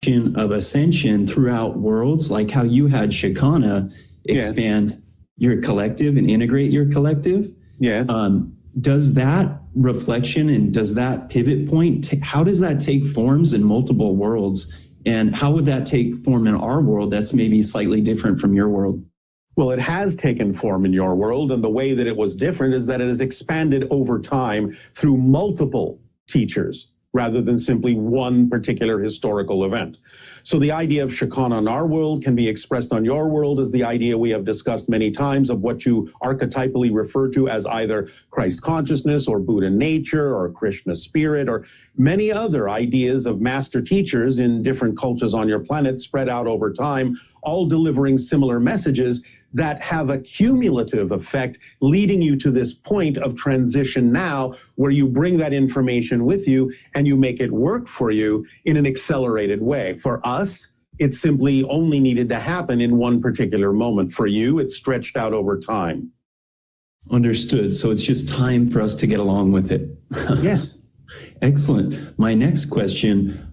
reflection of ascension throughout worlds, like how you had Shekinah expand your collective and integrate your collective. Yes. Does that reflection and does that pivot point, how does that take forms in multiple worlds? And how would that take form in our world that's maybe slightly different from your world? Well, it has taken form in your world, and the way that it was different is that it has expanded over time through multiple teachers rather than simply one particular historical event. So the idea of Shekinah in our world can be expressed on your world as the idea we have discussed many times of what you archetypally refer to as either Christ consciousness or Buddha nature or Krishna spirit or many other ideas of master teachers in different cultures on your planet spread out over time, all delivering similar messages that have a cumulative effect, leading you to this point of transition now, where you bring that information with you and you make it work for you in an accelerated way. For us, it simply only needed to happen in one particular moment. For you, it stretched out over time. Understood. So it's just time for us to get along with it. Yes. Excellent. My next question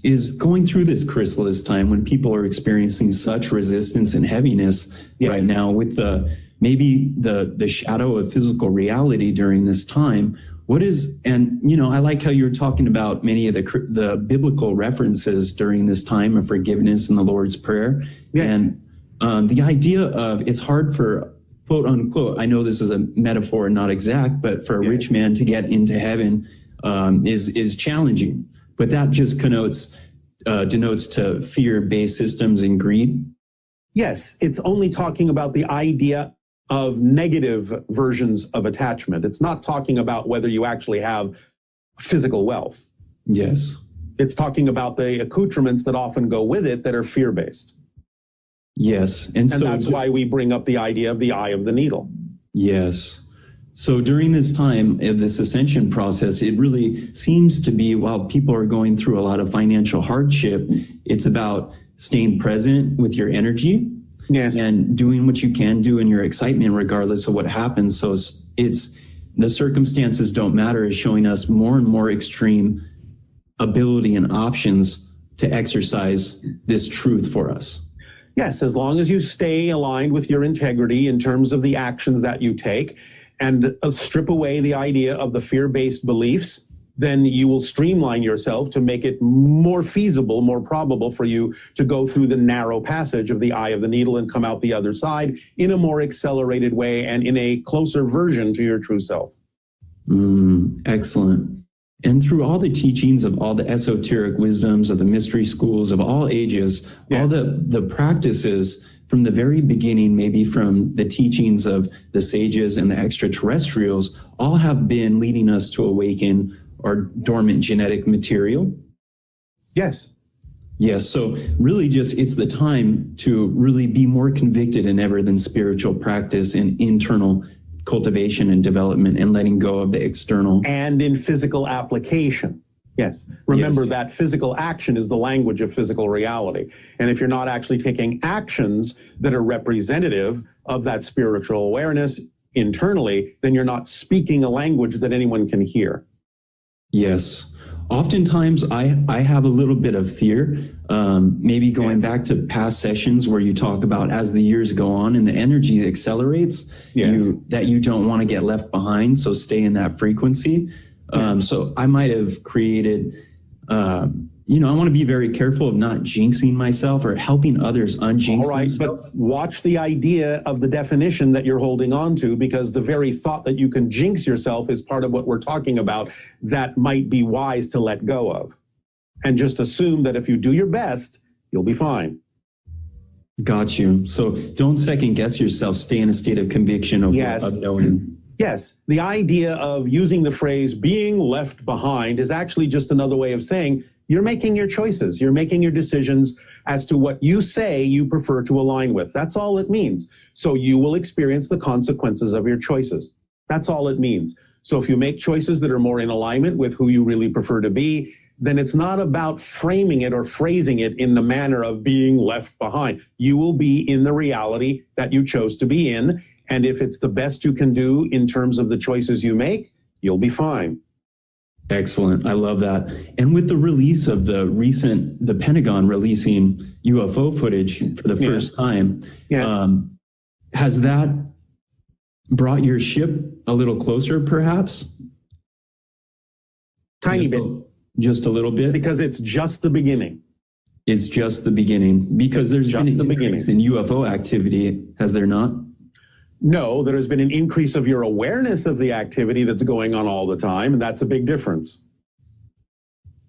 is going through this chrysalis time when people are experiencing such resistance and heaviness right now with maybe the shadow of physical reality during this time. What is, and I like how you were talking about many of the biblical references during this time of forgiveness in the Lord's Prayer. Yes. And the idea of it's hard for quote unquote, I know this is a metaphor and not exact, but for a rich man to get into heaven is challenging, but that just denotes to fear-based systems and greed. Yes, it's only talking about the idea of negative versions of attachment. It's not talking about whether you actually have physical wealth. Yes. It's talking about the accoutrements that often go with it that are fear-based. Yes. And so that's why we bring up the idea of the eye of the needle. Yes. So during this time of this ascension process, it really seems to be, while people are going through a lot of financial hardship, it's about staying present with your energy and doing what you can do in your excitement, regardless of what happens. So it's the circumstances don't matter, is showing us more and more extreme ability and options to exercise this truth for us. Yes, as long as you stay aligned with your integrity in terms of the actions that you take, and strip away the idea of the fear-based beliefs, then you will streamline yourself to make it more feasible, more probable for you to go through the narrow passage of the eye of the needle and come out the other side in a more accelerated way and in a closer version to your true self. Excellent. And through all the teachings of all the esoteric wisdoms of the mystery schools of all ages, all the practices from the very beginning, maybe from the teachings of the sages and the extraterrestrials, all have been leading us to awaken our dormant genetic material. Yes. Yes. So really it's the time to really be more convicted than ever than spiritual practice and internal cultivation and development and letting go of the external. And in physical application. Yes. Remember that physical action is the language of physical reality. And if you're not actually taking actions that are representative of that spiritual awareness internally, then you're not speaking a language that anyone can hear. Yes. Oftentimes I have a little bit of fear, maybe going back to past sessions where you talk about as the years go on and the energy accelerates, that you don't want to get left behind. So stay in that frequency. So I might have created, I want to be very careful of not jinxing myself or helping others unjinx themselves. But watch the idea of the definition that you're holding on to, because the very thought that you can jinx yourself is part of what we're talking about that might be wise to let go of. And just assume that if you do your best, you'll be fine. Got you. So don't second guess yourself. Stay in a state of conviction of knowing. Yes, the idea of using the phrase being left behind is actually just another way of saying you're making your choices. You're making your decisions as to what you say you prefer to align with. That's all it means. So you will experience the consequences of your choices. That's all it means. So if you make choices that are more in alignment with who you really prefer to be, then it's not about framing it or phrasing it in the manner of being left behind. You will be in the reality that you chose to be in. And if it's the best you can do in terms of the choices you make, you'll be fine. Excellent. I love that. And with the release of the Pentagon releasing UFO footage for the first time, has that brought your ship a little closer, perhaps? Tiny bit. Just a little bit? Because it's just the beginning. It's just the beginning. Because there's been an increase in UFO activity, has there not? No, there has been an increase of your awareness of the activity that's going on all the time, and that's a big difference.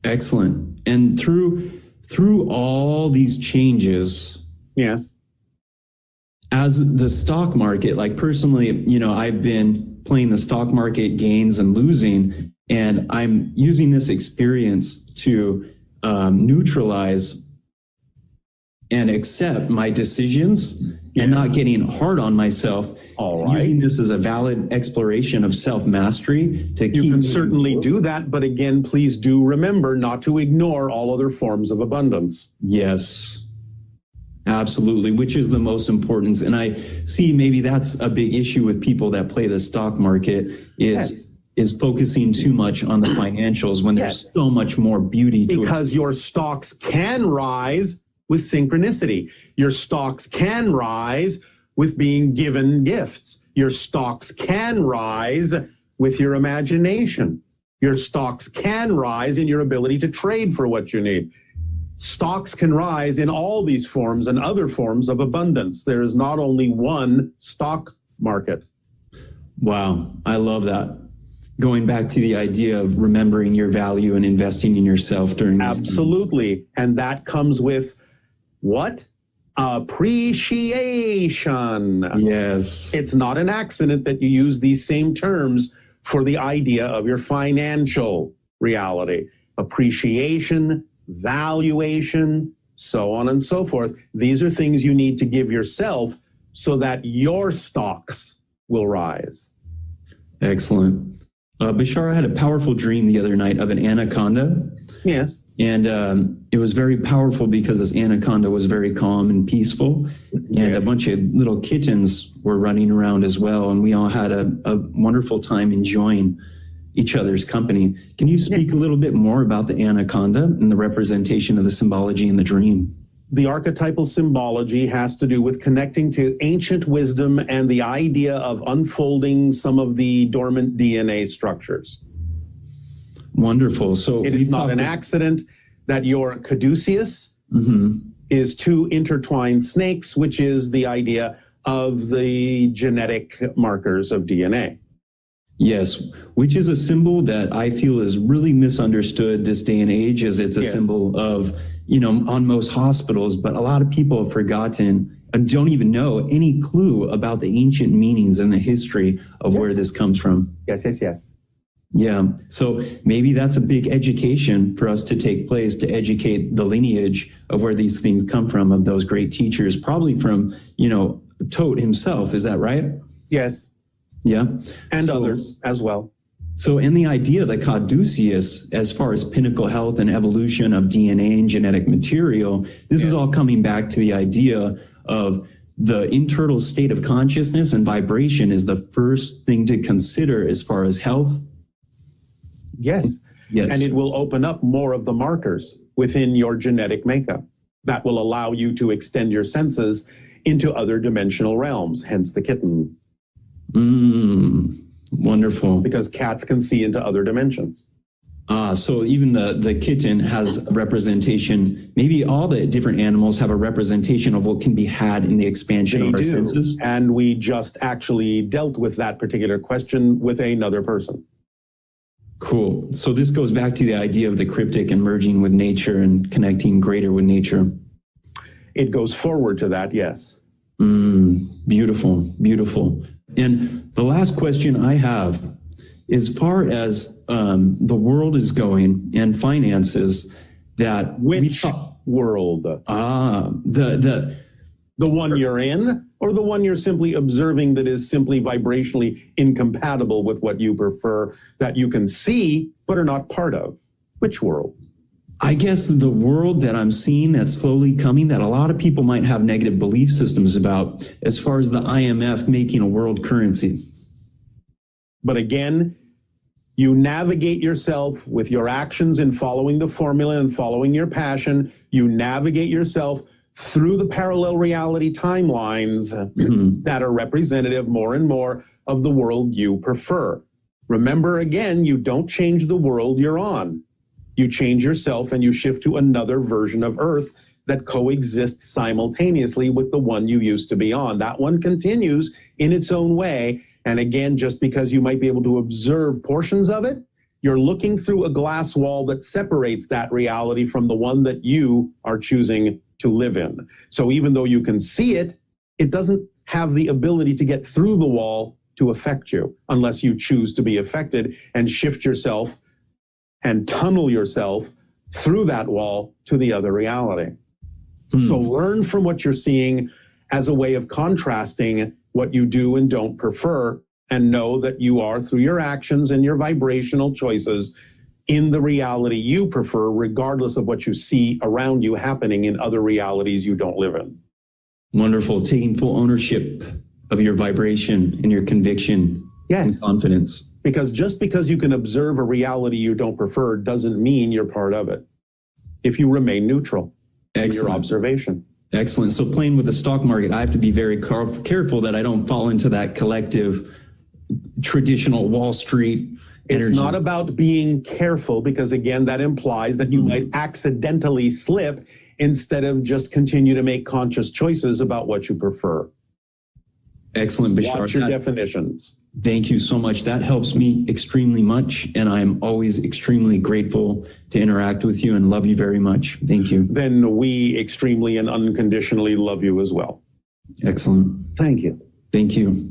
Excellent. And through all these changes, yes, as the stock market, like personally, I've been playing the stock market gains and losing, and I'm using this experience to neutralize and accept my decisions and not getting hard on myself. All right. Using this as a valid exploration of self-mastery to keep. You can certainly do that, but again, please do remember not to ignore all other forms of abundance. Yes, absolutely, which is the most important. And I see maybe that's a big issue with people that play the stock market is focusing too much on the financials when there's so much more beauty to it. Because your stocks can rise with synchronicity. Your stocks can rise with being given gifts. Your stocks can rise with your imagination. Your stocks can rise in your ability to trade for what you need. Stocks can rise in all these forms and other forms of abundance. There is not only one stock market. Wow, I love that. Going back to the idea of remembering your value and investing in yourself during these Absolutely. And that comes with what? Appreciation. Yes. It's not an accident that you use these same terms for the idea of your financial reality. Appreciation, valuation, so on and so forth. These are things you need to give yourself so that your stocks will rise. Excellent. Bashar, I had a powerful dream the other night of an anaconda. Yes. And it was very powerful because this anaconda was very calm and peaceful. And a bunch of little kittens were running around as well. And we all had a wonderful time enjoying each other's company. Can you speak a little bit more about the anaconda and the representation of the symbology in the dream? The archetypal symbology has to do with connecting to ancient wisdom and the idea of unfolding some of the dormant DNA structures. Wonderful. So it is not an accident that your caduceus is two intertwined snakes, which is the idea of the genetic markers of DNA. Yes, which is a symbol that I feel is really misunderstood this day and age, as it's a symbol of, on most hospitals, but a lot of people have forgotten and don't even know any clue about the ancient meanings and the history of where this comes from. Yes. Yeah, so maybe that's a big education for us to take place, to educate the lineage of where these things come from, of those great teachers, probably from, Tote himself. Is that right? Yes. Yeah. And others as well. So in the idea that caduceus, as far as pinnacle health and evolution of DNA and genetic material, this is all coming back to the idea of the internal state of consciousness, and vibration is the first thing to consider as far as health. Yes. And it will open up more of the markers within your genetic makeup that will allow you to extend your senses into other dimensional realms, hence the kitten. Wonderful. Because cats can see into other dimensions. So even the kitten has a representation. Maybe all the different animals have a representation of what can be had in the expansion of our senses. And we just actually dealt with that particular question with another person. Cool. So this goes back to the idea of the cryptic and merging with nature and connecting greater with nature. It goes forward to that, yes. Beautiful, beautiful. And the last question I have, as far as the world is going and finances, that which world? The one you're in, or the one you're simply observing that is simply vibrationally incompatible with what you prefer, that you can see but are not part of? Which world? I guess the world that I'm seeing that's slowly coming, that a lot of people might have negative belief systems about, as far as the IMF making a world currency. But again, You navigate yourself with your actions in following the formula and following your passion. You navigate yourself through the parallel reality timelines that are representative more and more of the world you prefer. Remember, again, you don't change the world you're on. You change yourself and you shift to another version of Earth that coexists simultaneously with the one you used to be on. That one continues in its own way. And again, just because you might be able to observe portions of it, you're looking through a glass wall that separates that reality from the one that you are choosing to live in. So even though you can see it, it doesn't have the ability to get through the wall to affect you unless you choose to be affected and shift yourself and tunnel yourself through that wall to the other reality. So learn from what you're seeing as a way of contrasting what you do and don't prefer, and know that you are, through your actions and your vibrational choices, in the reality you prefer, regardless of what you see around you happening in other realities you don't live in. Wonderful. Taking full ownership of your vibration and your conviction and confidence. Because just because you can observe a reality you don't prefer doesn't mean you're part of it, if you remain neutral in your observation. Excellent. So playing with the stock market, I have to be very careful that I don't fall into that collective traditional Wall Street energy. It's not about being careful, because again, that implies that you might accidentally slip instead of just continue to make conscious choices about what you prefer. Excellent, Bashar. Watch your definitions. Thank you so much. That helps me extremely much, and I'm always extremely grateful to interact with you and love you very much. Thank you. Then we extremely and unconditionally love you as well. Excellent. Thank you. Thank you.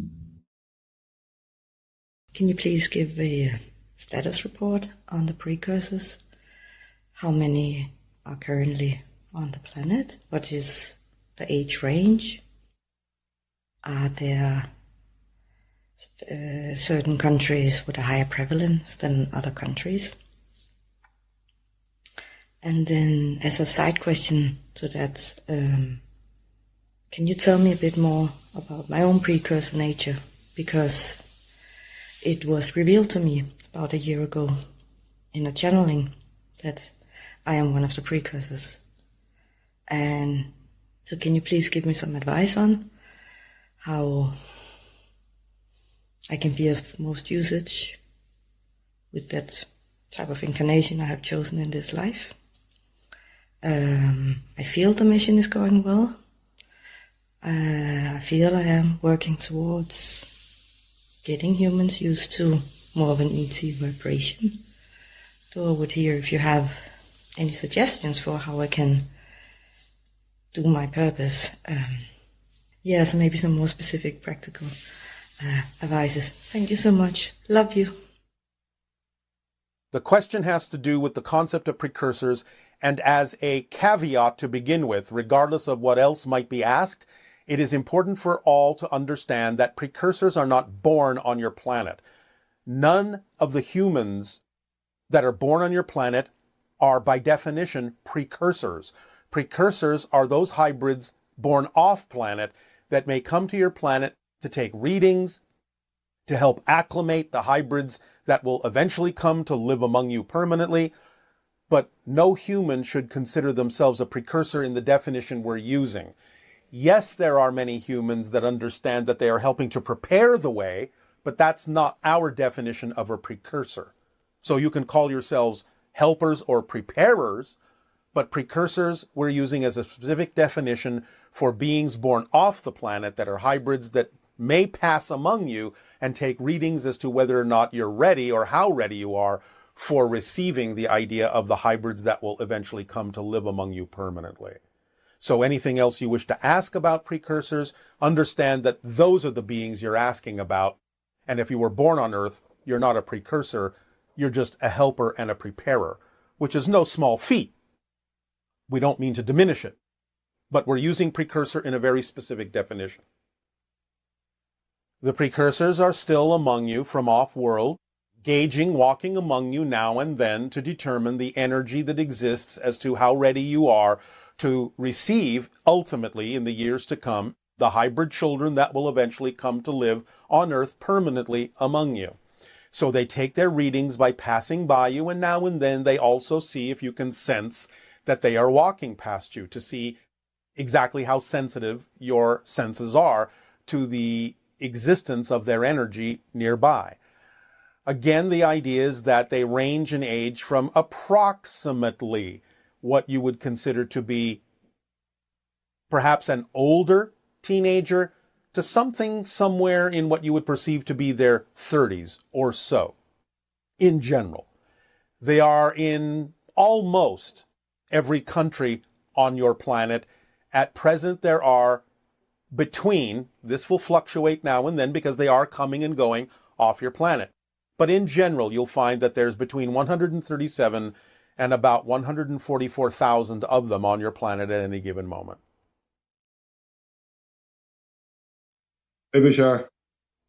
Can you please give a status report on the precursors? How many are currently on the planet? What is the age range? Are there certain countries with a higher prevalence than other countries? And then, as a side question to that, can you tell me a bit more about my own precursor nature? Because it was revealed to me about a year ago in a channeling that I am one of the precursors. And so can you please give me some advice on how I can be of most usage with that type of incarnation I have chosen in this life? I feel the mission is going well. I feel I am working towards getting humans used to more of an ET vibration. So I would hear if you have any suggestions for how I can do my purpose. So maybe some more specific practical advices. Thank you so much. Love you. The question has to do with the concept of precursors, and as a caveat to begin with, regardless of what else might be asked, it is important for all to understand that precursors are not born on your planet. None of the humans that are born on your planet are, by definition, precursors. Precursors are those hybrids born off planet that may come to your planet to take readings, to help acclimate the hybrids that will eventually come to live among you permanently. But no human should consider themselves a precursor in the definition we're using. Yes, there are many humans that understand that they are helping to prepare the way, but that's not our definition of a precursor. So you can call yourselves helpers or preparers, but precursors we're using as a specific definition for beings born off the planet that are hybrids that may pass among you and take readings as to whether or not you're ready or how ready you are for receiving the idea of the hybrids that will eventually come to live among you permanently. So anything else you wish to ask about precursors, understand that those are the beings you're asking about. And if you were born on Earth, you're not a precursor, you're just a helper and a preparer, which is no small feat. We don't mean to diminish it, but we're using precursor in a very specific definition. The precursors are still among you from off-world, gauging, walking among you now and then to determine the energy that exists as to how ready you are to receive, ultimately, in the years to come, the hybrid children that will eventually come to live on Earth permanently among you. So they take their readings by passing by you, and now and then they also see if you can sense that they are walking past you, to see exactly how sensitive your senses are to the existence of their energy nearby. Again, the idea is that they range in age from approximately what you would consider to be perhaps an older teenager to something somewhere in what you would perceive to be their 30s or so. In general, they are in almost every country on your planet. At present, there are between, this will fluctuate now and then because they are coming and going off your planet. But in general, you'll find that there's between 137 and about 144,000 of them on your planet at any given moment. Hey, Bashar.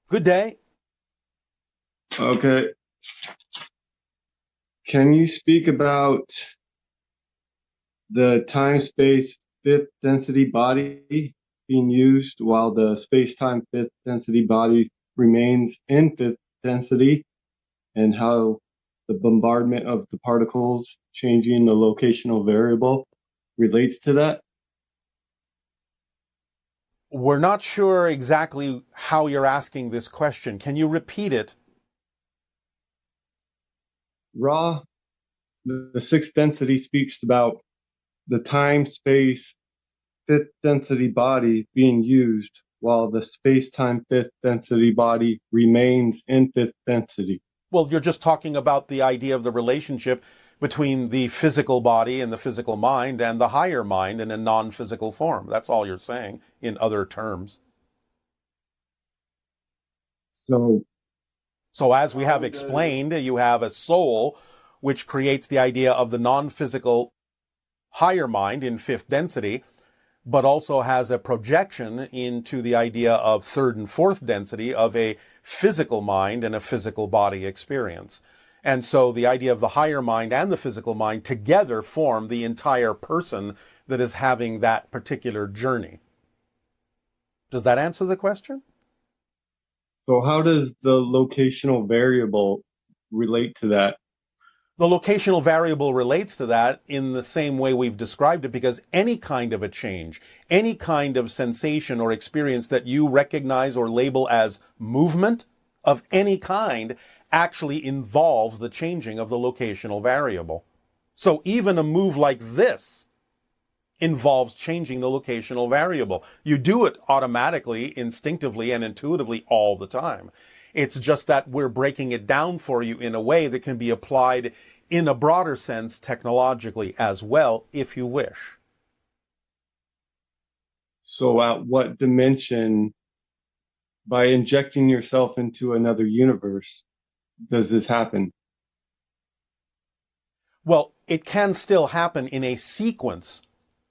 Good day. Okay. Can you speak about the time-space fifth density body being used while the space-time fifth density body remains in fifth density, and how the bombardment of the particles changing the locational variable relates to that? We're not sure exactly how you're asking this question. Can you repeat it? Ra, the sixth density, speaks about the time-space fifth density body being used while the space-time fifth density body remains in fifth density. Well, you're just talking about the idea of the relationship between the physical body and the physical mind and the higher mind in a non-physical form. That's all you're saying in other terms. So as we have explained, you have a soul which creates the idea of the non-physical higher mind in fifth density, but also has a projection into the idea of third and fourth density of a physical mind and a physical body experience. And so the idea of the higher mind and the physical mind together form the entire person that is having that particular journey. Does that answer the question? So how does the locational variable relate to that? The locational variable relates to that in the same way we've described it, because any kind of a change, any kind of sensation or experience that you recognize or label as movement of any kind actually involves the changing of the locational variable. So even a move like this involves changing the locational variable. You do it automatically, instinctively, and intuitively all the time. It's just that we're breaking it down for you in a way that can be applied in a broader sense technologically as well, if you wish. So at what dimension, by injecting yourself into another universe, does this happen? Well, it can still happen in a sequence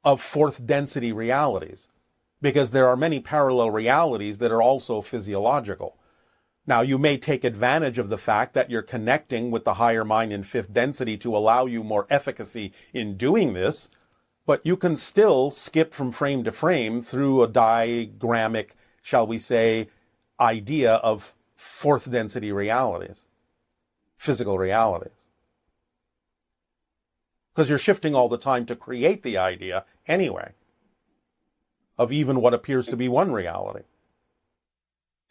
of fourth density realities, because there are many parallel realities that are also physiological. Now, you may take advantage of the fact that you're connecting with the higher mind in fifth density to allow you more efficacy in doing this, but you can still skip from frame to frame through a diagrammic, shall we say, idea of fourth density realities, physical realities. Because you're shifting all the time to create the idea anyway of even what appears to be one reality.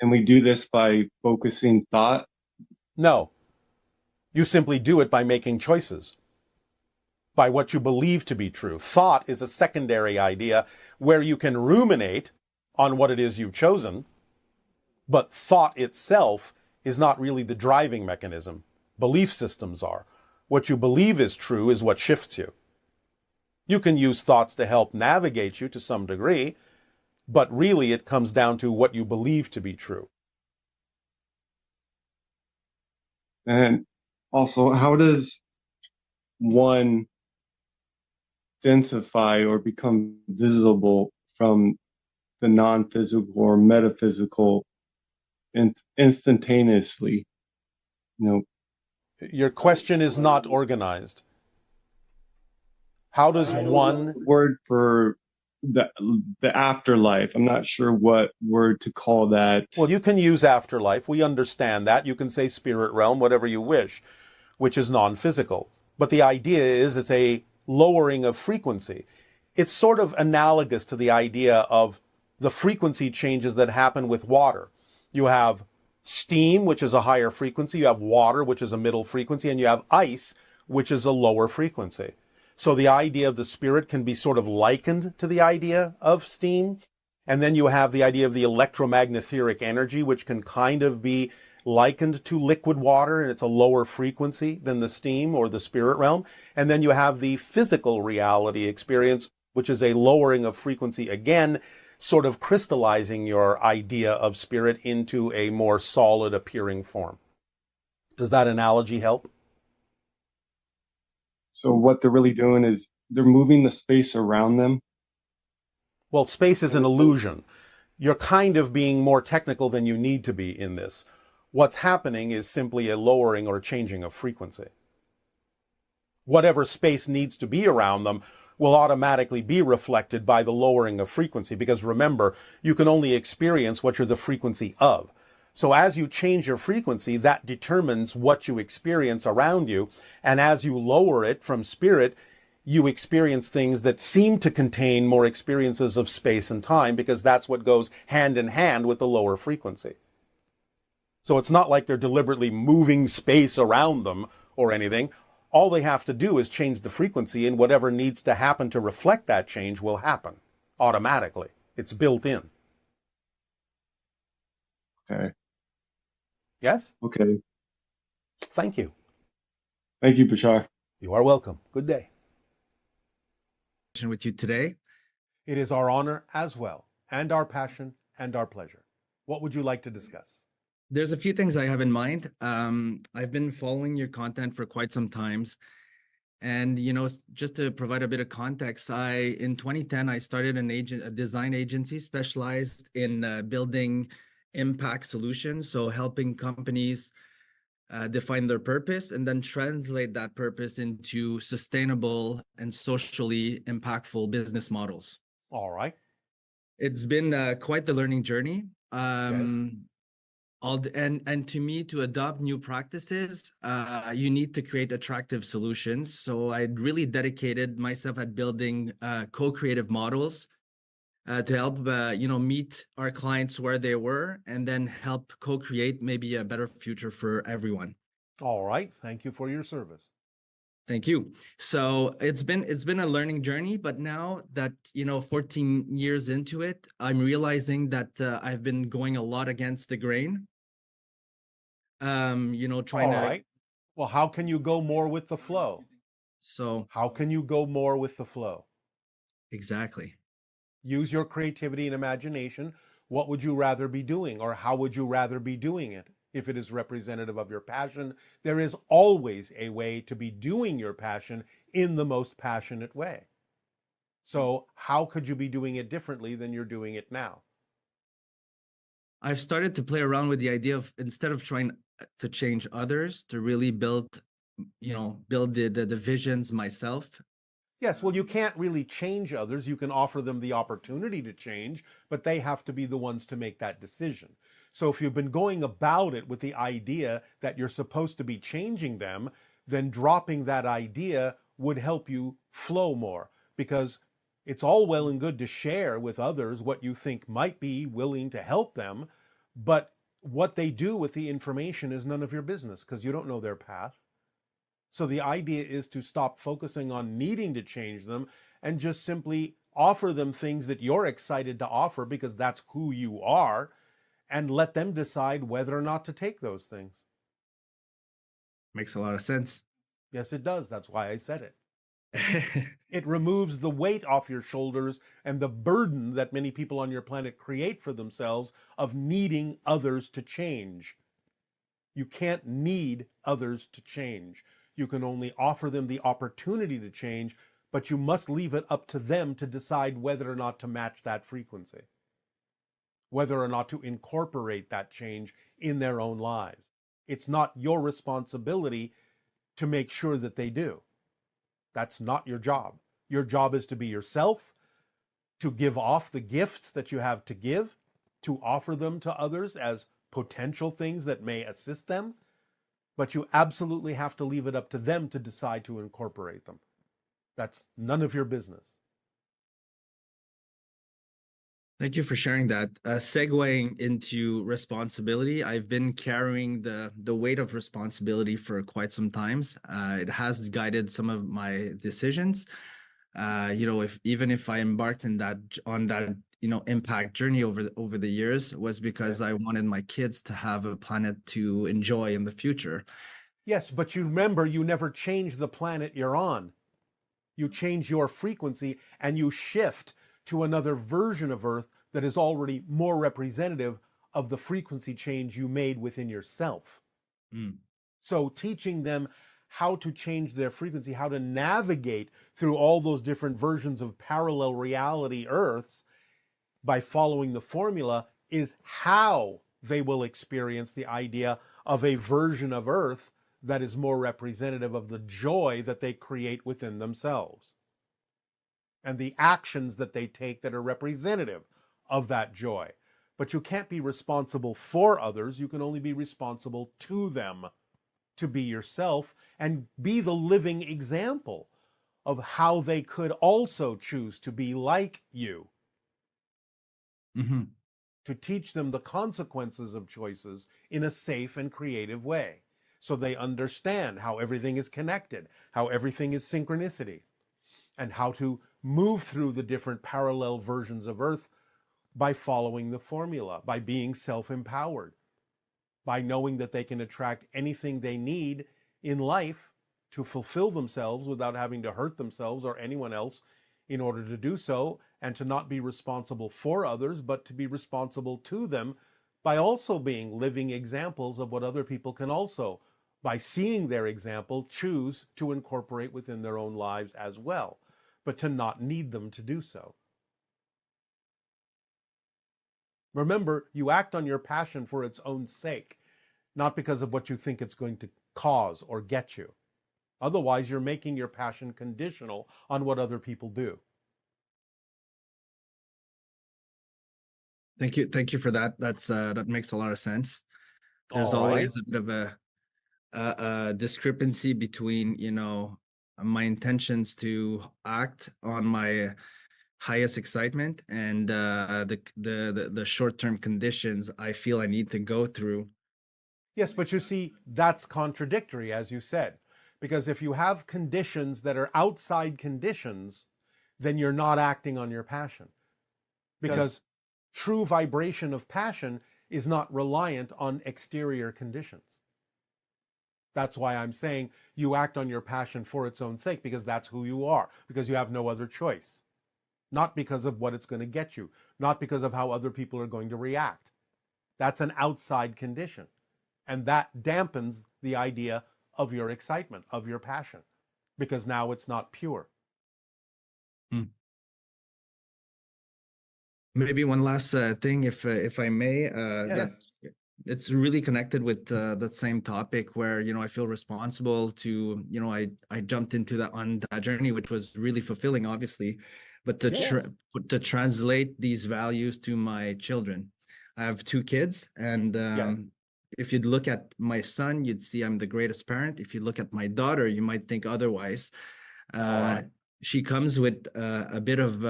And we do this by focusing thought? No. You simply do it by making choices, by what you believe to be true. Thought is a secondary idea where you can ruminate on what it is you've chosen, but thought itself is not really the driving mechanism. Belief systems are. What you believe is true is what shifts you. You can use thoughts to help navigate you to some degree, but really it comes down to what you believe to be true. And also, how does one densify or become visible from the non-physical or metaphysical instantaneously? Your question is not organized. How does one... Word for the the afterlife. I'm not sure what word to call that. Well, you can use afterlife. We understand that. You can say spirit realm, whatever you wish, which is non-physical. But the idea is it's a lowering of frequency. It's sort of analogous to the idea of the frequency changes that happen with water. You have steam, which is a higher frequency. You have water, which is a middle frequency. And you have ice, which is a lower frequency. So the idea of the spirit can be sort of likened to the idea of steam. And then you have the idea of the electromagnetic energy, which can kind of be likened to liquid water, and it's a lower frequency than the steam or the spirit realm. And then you have the physical reality experience, which is a lowering of frequency, again, sort of crystallizing your idea of spirit into a more solid appearing form. Does that analogy help? So what they're really doing is they're moving the space around them. Well, space is an illusion. You're kind of being more technical than you need to be in this. What's happening is simply a lowering or changing of frequency. Whatever space needs to be around them will automatically be reflected by the lowering of frequency, because remember, you can only experience what you're the frequency of. So as you change your frequency, that determines what you experience around you. And as you lower it from spirit, you experience things that seem to contain more experiences of space and time, because that's what goes hand in hand with the lower frequency. So it's not like they're deliberately moving space around them or anything. All they have to do is change the frequency, and whatever needs to happen to reflect that change will happen automatically. It's built in. Okay. Yes? Okay. Thank you. Thank you, Bashar. You are welcome. Good day. With you today. It is our honor as well, and our passion and our pleasure. What would you like to discuss? There's a few things I have in mind. I've been following your content for quite some times. And, just to provide a bit of context, in 2010, I started a design agency specialized in building impact solutions. So helping companies define their purpose and then translate that purpose into sustainable and socially impactful business models. All right. It's been quite the learning journey. Yes. And to me, to adopt new practices, you need to create attractive solutions. So I really dedicated myself at building co-creative models to help meet our clients where they were, and then help co-create maybe a better future for everyone. All right. Thank you for your service. Thank you. So it's been a learning journey, but now that 14 years into it, I'm realizing that I've been going a lot against the grain. Trying All to. right. Well, how can you go more with the flow? So How can you go more with the flow? exactly. Use your creativity and imagination. What would you rather be doing, or how would you rather be doing it? If it is representative of your passion, there is always a way to be doing your passion in the most passionate way. So how could you be doing it differently than you're doing it now? I've started to play around with the idea of, instead of trying to change others, to really build the visions myself. Yes, well, you can't really change others. You can offer them the opportunity to change, but they have to be the ones to make that decision. So if you've been going about it with the idea that you're supposed to be changing them, then dropping that idea would help you flow more, because it's all well and good to share with others what you think might be willing to help them, but what they do with the information is none of your business, because you don't know their path. So the idea is to stop focusing on needing to change them and just simply offer them things that you're excited to offer, because that's who you are, and let them decide whether or not to take those things. Makes a lot of sense. Yes, it does. That's why I said it. It removes the weight off your shoulders and the burden that many people on your planet create for themselves of needing others to change. You can't need others to change. You can only offer them the opportunity to change, but you must leave it up to them to decide whether or not to match that frequency, whether or not to incorporate that change in their own lives. It's not your responsibility to make sure that they do. That's not your job. Your job is to be yourself, to give off the gifts that you have to give, to offer them to others as potential things that may assist them, but you absolutely have to leave it up to them to decide to incorporate them. That's none of your business. Thank you for sharing that. Segueing into responsibility, I've been carrying the weight of responsibility for quite some times. It has guided some of my decisions. Even if I embarked on that impact journey over the years, was because I wanted my kids to have a planet to enjoy in the future. Yes, but you remember, you never change the planet you're on. You change your frequency and you shift to another version of Earth that is already more representative of the frequency change you made within yourself. So teaching them how to change their frequency, how to navigate through all those different versions of parallel reality Earths by following the formula is how they will experience the idea of a version of Earth that is more representative of the joy that they create within themselves and the actions that they take that are representative of that joy. But you can't be responsible for others. You can only be responsible to them, to be yourself and be the living example of how they could also choose to be like you. To teach them the consequences of choices in a safe and creative way, so they understand how everything is connected, how everything is synchronicity, and how to move through the different parallel versions of Earth by following the formula, by being self-empowered, by knowing that they can attract anything they need in life to fulfill themselves without having to hurt themselves or anyone else in order to do so, and to not be responsible for others, but to be responsible to them by also being living examples of what other people can also, by seeing their example, choose to incorporate within their own lives as well, but to not need them to do so. Remember, you act on your passion for its own sake, not because of what you think it's going to cause or get you. Otherwise, you're making your passion conditional on what other people do. Thank you for that. That makes a lot of sense. There's All always right. a bit of a discrepancy between my intentions to act on my highest excitement and the short-term conditions I feel I need to go through. Yes, but you see, that's contradictory, as you said, because if you have conditions that are outside conditions, then you're not acting on your passion, because true vibration of passion is not reliant on exterior conditions. That's why I'm saying you act on your passion for its own sake, because that's who you are, because you have no other choice. Not because of what it's going to get you, not because of how other people are going to react. That's an outside condition. And that dampens the idea of your excitement, of your passion, because now it's not pure. Maybe one last thing, if I may, that it's really connected with that same topic where, I feel responsible to, I jumped into that journey, which was really fulfilling, obviously, but to translate these values to my children. I have 2 kids, and if you'd look at my son, you'd see I'm the greatest parent. If you look at my daughter, you might think otherwise. She comes with a bit of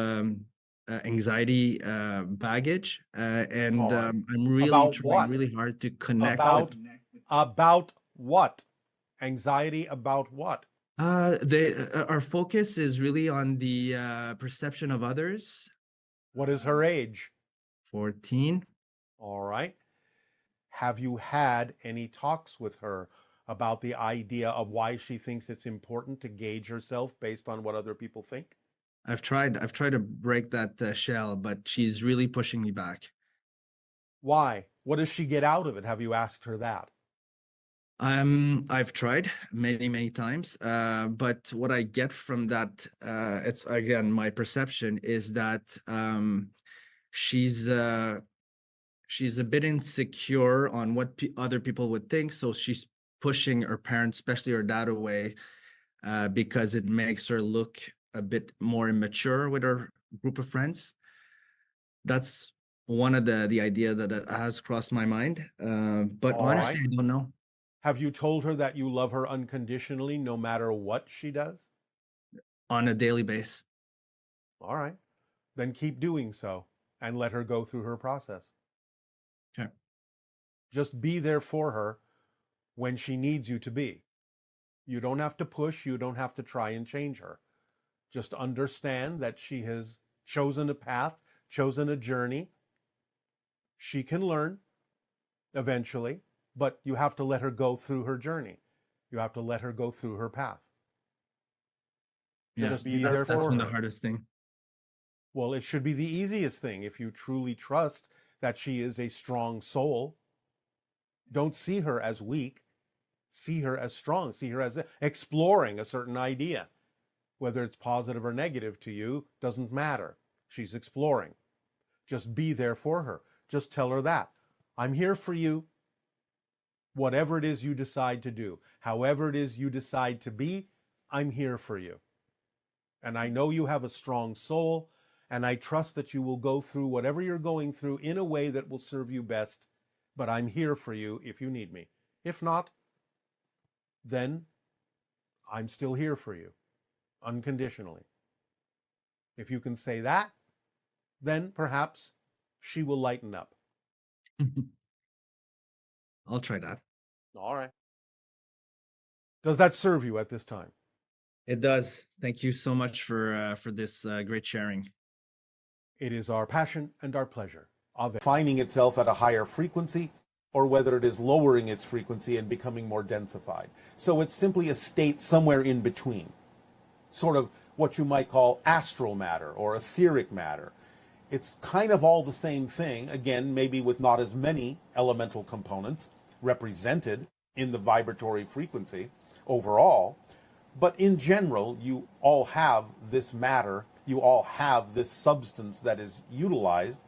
anxiety baggage, and I'm really trying really hard to connect. About what? Anxiety about what? Our focus is really on the perception of others. What is her age? 14. All right. Have you had any talks with her about the idea of why she thinks it's important to gauge herself based on what other people think? I've tried to break that shell, but she's really pushing me back. Why? What does she get out of it? Have you asked her that? I've tried many times, but what I get from that, it's again, my perception is that she's a bit insecure on what other people would think, so she's pushing her parents, especially her dad, away because it makes her look a bit more immature with her group of friends. that's one of the idea that has crossed my mind. But All honestly, right. I don't know. Have you told her that you love her unconditionally no matter what she does? On a daily basis. All right. Then keep doing so and let her go through her process. Okay. Just be there for her when she needs you to be. You don't have to push. You don't have to try and change her. Just understand that she has chosen a path, chosen a journey. She can learn eventually, but you have to let her go through her journey. You have to let her go through her path. Yeah, Just be there that's for been her. the hardest thing. Well, it should be the easiest thing if you truly trust that she is a strong soul. Don't see her as weak. See her as strong. See her as exploring a certain idea. Whether it's positive or negative to you doesn't matter. She's exploring. Just be there for her. Just tell her that. I'm here for you. Whatever it is you decide to do, however it is you decide to be, I'm here for you. And I know you have a strong soul, and I trust that you will go through whatever you're going through in a way that will serve you best. But I'm here for you if you need me. If not, then I'm still here for you, unconditionally. If you can say that, then perhaps she will lighten up. I'll try that. All right. Does that serve you at this time? It does. Thank you so much for this great sharing. It is our passion and our pleasure of finding itself at a higher frequency, or whether it is lowering its frequency and becoming more densified. So it's simply a state somewhere in between, sort of what you might call astral matter or etheric matter. It's kind of all the same thing, again, maybe with not as many elemental components represented in the vibratory frequency overall, but in general, you all have this matter, you all have this substance that is utilized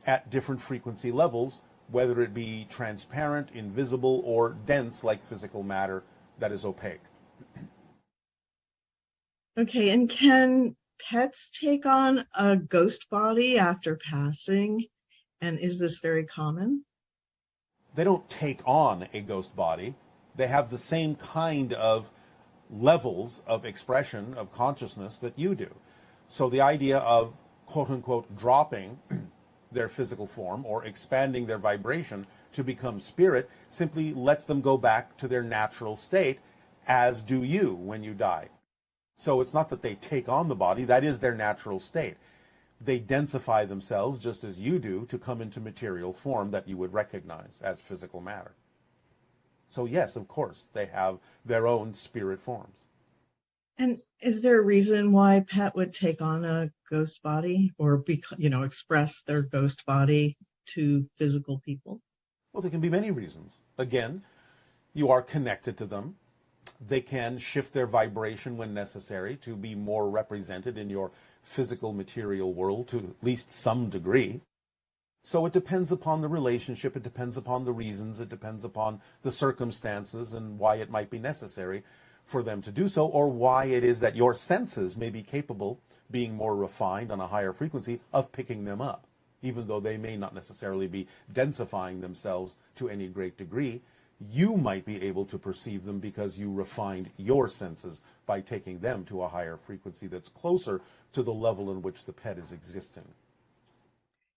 at different frequency levels, whether it be transparent, invisible, or dense like physical matter that is opaque. Okay, and can pets take on a ghost body after passing? And is this very common? They don't take on a ghost body. They have the same kind of levels of expression of consciousness that you do. So the idea of quote unquote dropping their physical form or expanding their vibration to become spirit simply lets them go back to their natural state, as do you when you die. So it's not that they take on the body, that is their natural state. They densify themselves just as you do to come into material form that you would recognize as physical matter. So yes, of course, they have their own spirit forms. And is there a reason why a pet would take on a ghost body or express their ghost body to physical people? Well, there can be many reasons. Again, you are connected to them. They can shift their vibration when necessary to be more represented in your physical material world to at least some degree. So it depends upon the relationship, it depends upon the reasons, it depends upon the circumstances and why it might be necessary for them to do so, or why it is that your senses may be capable, being more refined on a higher frequency, of picking them up, even though they may not necessarily be densifying themselves to any great degree. You might be able to perceive them because you refined your senses by taking them to a higher frequency that's closer to the level in which the pet is existing.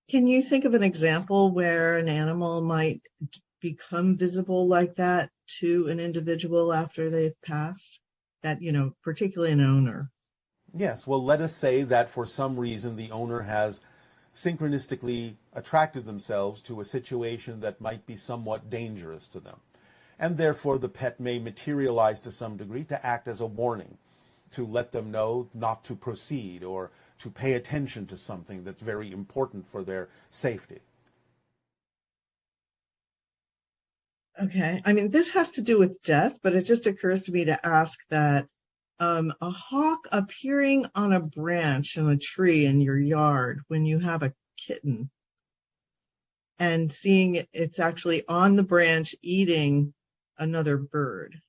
Can you think of an example where an animal might become visible like that to an individual after they've passed? That, particularly an owner. Yes, well, let us say that for some reason the owner has synchronistically attracted themselves to a situation that might be somewhat dangerous to them. And therefore the pet may materialize to some degree to act as a warning, to let them know not to proceed or to pay attention to something that's very important for their safety. Okay. I mean, this has to do with death, but it just occurs to me to ask that a hawk appearing on a branch in a tree in your yard when you have a kitten and seeing it's actually on the branch eating another bird.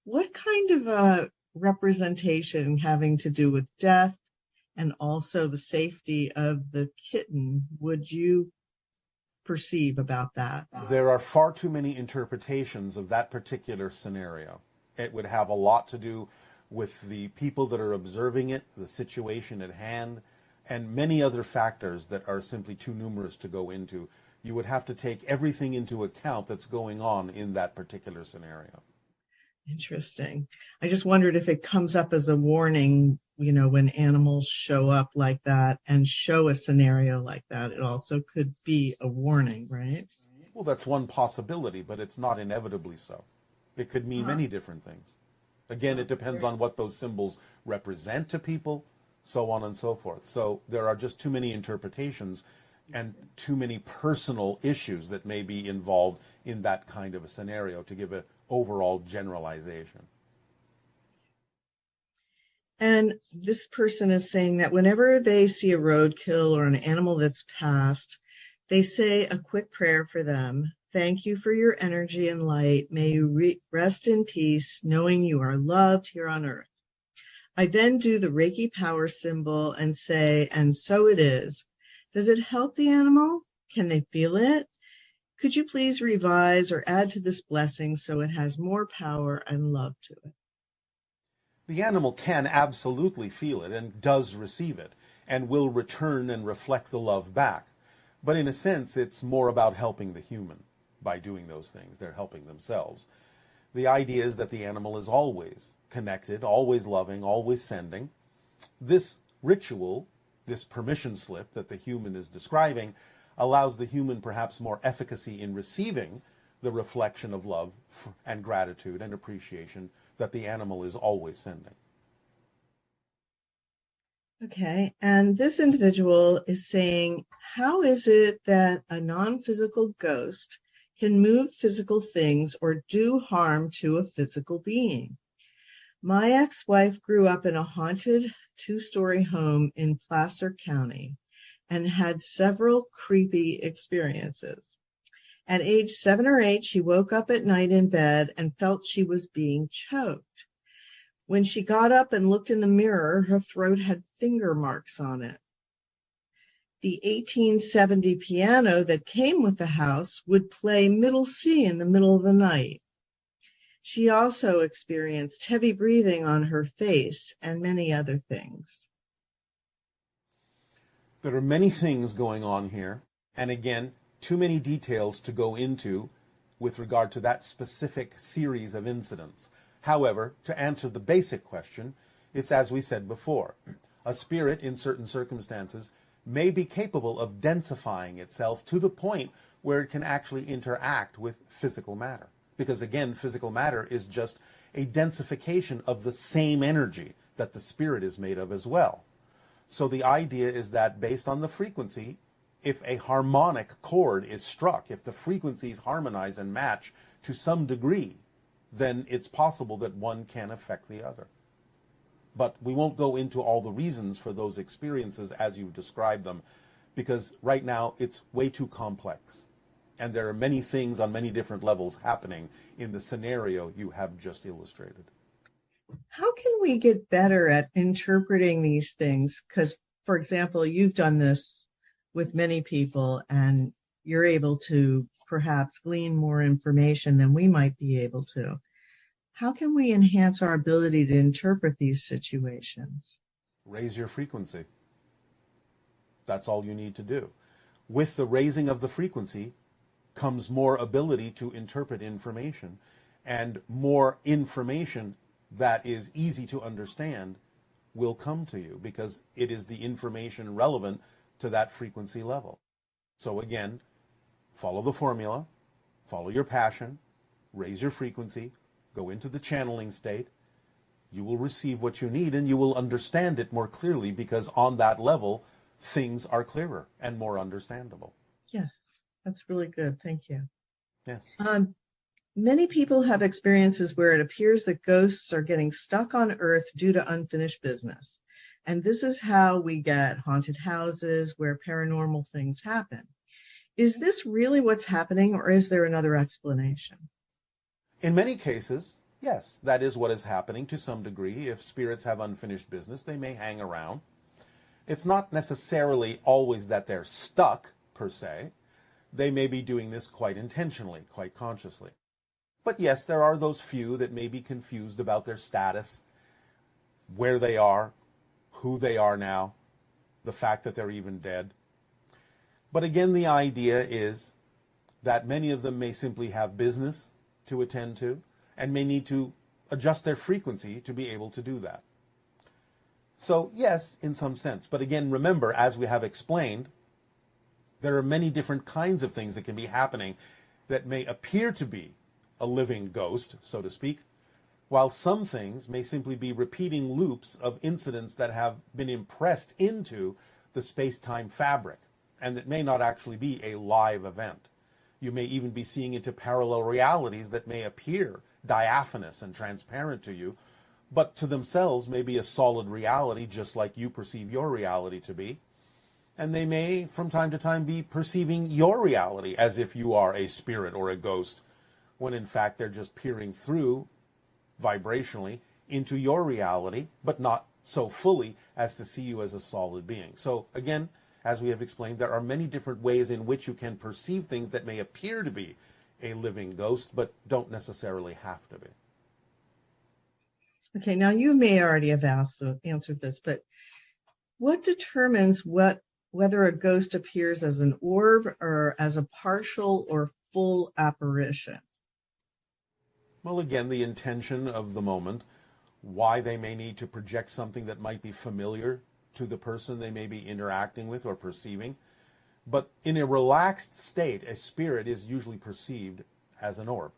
What kind of a representation having to do with death and also the safety of the kitten would you perceive about that? There are far too many interpretations of that particular scenario. It would have a lot to do with the people that are observing it, the situation at hand, and many other factors that are simply too numerous to go into. You would have to take everything into account that's going on in that particular scenario. Interesting. I just wondered if it comes up as a warning, when animals show up like that and show a scenario like that, it also could be a warning, right? Well, that's one possibility, but it's not inevitably so. It could mean many different things. Again, it depends on what those symbols represent to people, so on and so forth. So there are just too many interpretations and too many personal issues that may be involved in that kind of a scenario to give an overall generalization. And this person is saying that whenever they see a roadkill or an animal that's passed, they say a quick prayer for them. Thank you for your energy and light. May you rest in peace, knowing you are loved here on earth. I then do the Reiki power symbol and say, and so it is. Does it help the animal? Can they feel it? Could you please revise or add to this blessing so it has more power and love to it? The animal can absolutely feel it and does receive it and will return and reflect the love back. But in a sense, it's more about helping the human by doing those things. They're helping themselves. The idea is that the animal is always connected, always loving, always sending. This ritual, this permission slip that the human is describing, allows the human perhaps more efficacy in receiving the reflection of love and gratitude and appreciation that the animal is always sending. Okay, and this individual is saying, how is it that a non-physical ghost can move physical things or do harm to a physical being? My ex-wife grew up in a haunted two-story home in Placer County and had several creepy experiences. At age 7 or 8, she woke up at night in bed and felt she was being choked. When she got up and looked in the mirror, her throat had finger marks on it. The 1870 piano that came with the house would play middle C in the middle of the night. She also experienced heavy breathing on her face and many other things. There are many things going on here, and again, too many details to go into with regard to that specific series of incidents. However, to answer the basic question, it's as we said before. A spirit in certain circumstances may be capable of densifying itself to the point where it can actually interact with physical matter. Because again, physical matter is just a densification of the same energy that the spirit is made of as well. So the idea is that based on the frequency, if a harmonic chord is struck, if the frequencies harmonize and match to some degree, then it's possible that one can affect the other. But we won't go into all the reasons for those experiences as you've described them, because right now it's way too complex. And there are many things on many different levels happening in the scenario you have just illustrated. How can we get better at interpreting these things? Because, for example, you've done this with many people and you're able to perhaps glean more information than we might be able to. How can we enhance our ability to interpret these situations? Raise your frequency. That's all you need to do. With the raising of the frequency comes more ability to interpret information, and more information that is easy to understand will come to you because it is the information relevant to that frequency level. So again, follow the formula, follow your passion, raise your frequency, go into the channeling state. You will receive what you need and you will understand it more clearly because on that level, things are clearer and more understandable. Yes, that's really good. Thank you. Yes. Many people have experiences where it appears that ghosts are getting stuck on Earth due to unfinished business. And this is how we get haunted houses where paranormal things happen. Is this really what's happening, or is there another explanation? In many cases, yes, that is what is happening to some degree. If spirits have unfinished business, they may hang around. It's not necessarily always that they're stuck, per se. They may be doing this quite intentionally, quite consciously. But yes, there are those few that may be confused about their status, where they are, who they are now, the fact that they're even dead. But again, the idea is that many of them may simply have business to attend to and may need to adjust their frequency to be able to do that. So yes, in some sense. But again, remember, as we have explained, there are many different kinds of things that can be happening that may appear to be a living ghost, so to speak, while some things may simply be repeating loops of incidents that have been impressed into the space-time fabric, and that may not actually be a live event. You may even be seeing into parallel realities that may appear diaphanous and transparent to you, but to themselves may be a solid reality, just like you perceive your reality to be. And they may, from time to time, be perceiving your reality as if you are a spirit or a ghost, when in fact they're just peering through, vibrationally, into your reality, but not so fully as to see you as a solid being. So again, as we have explained, there are many different ways in which you can perceive things that may appear to be a living ghost, but don't necessarily have to be. Okay, now you may already have answered this, but what determines whether a ghost appears as an orb or as a partial or full apparition? Well, again, the intention of the moment, why they may need to project something that might be familiar to the person they may be interacting with or perceiving. But in a relaxed state, a spirit is usually perceived as an orb.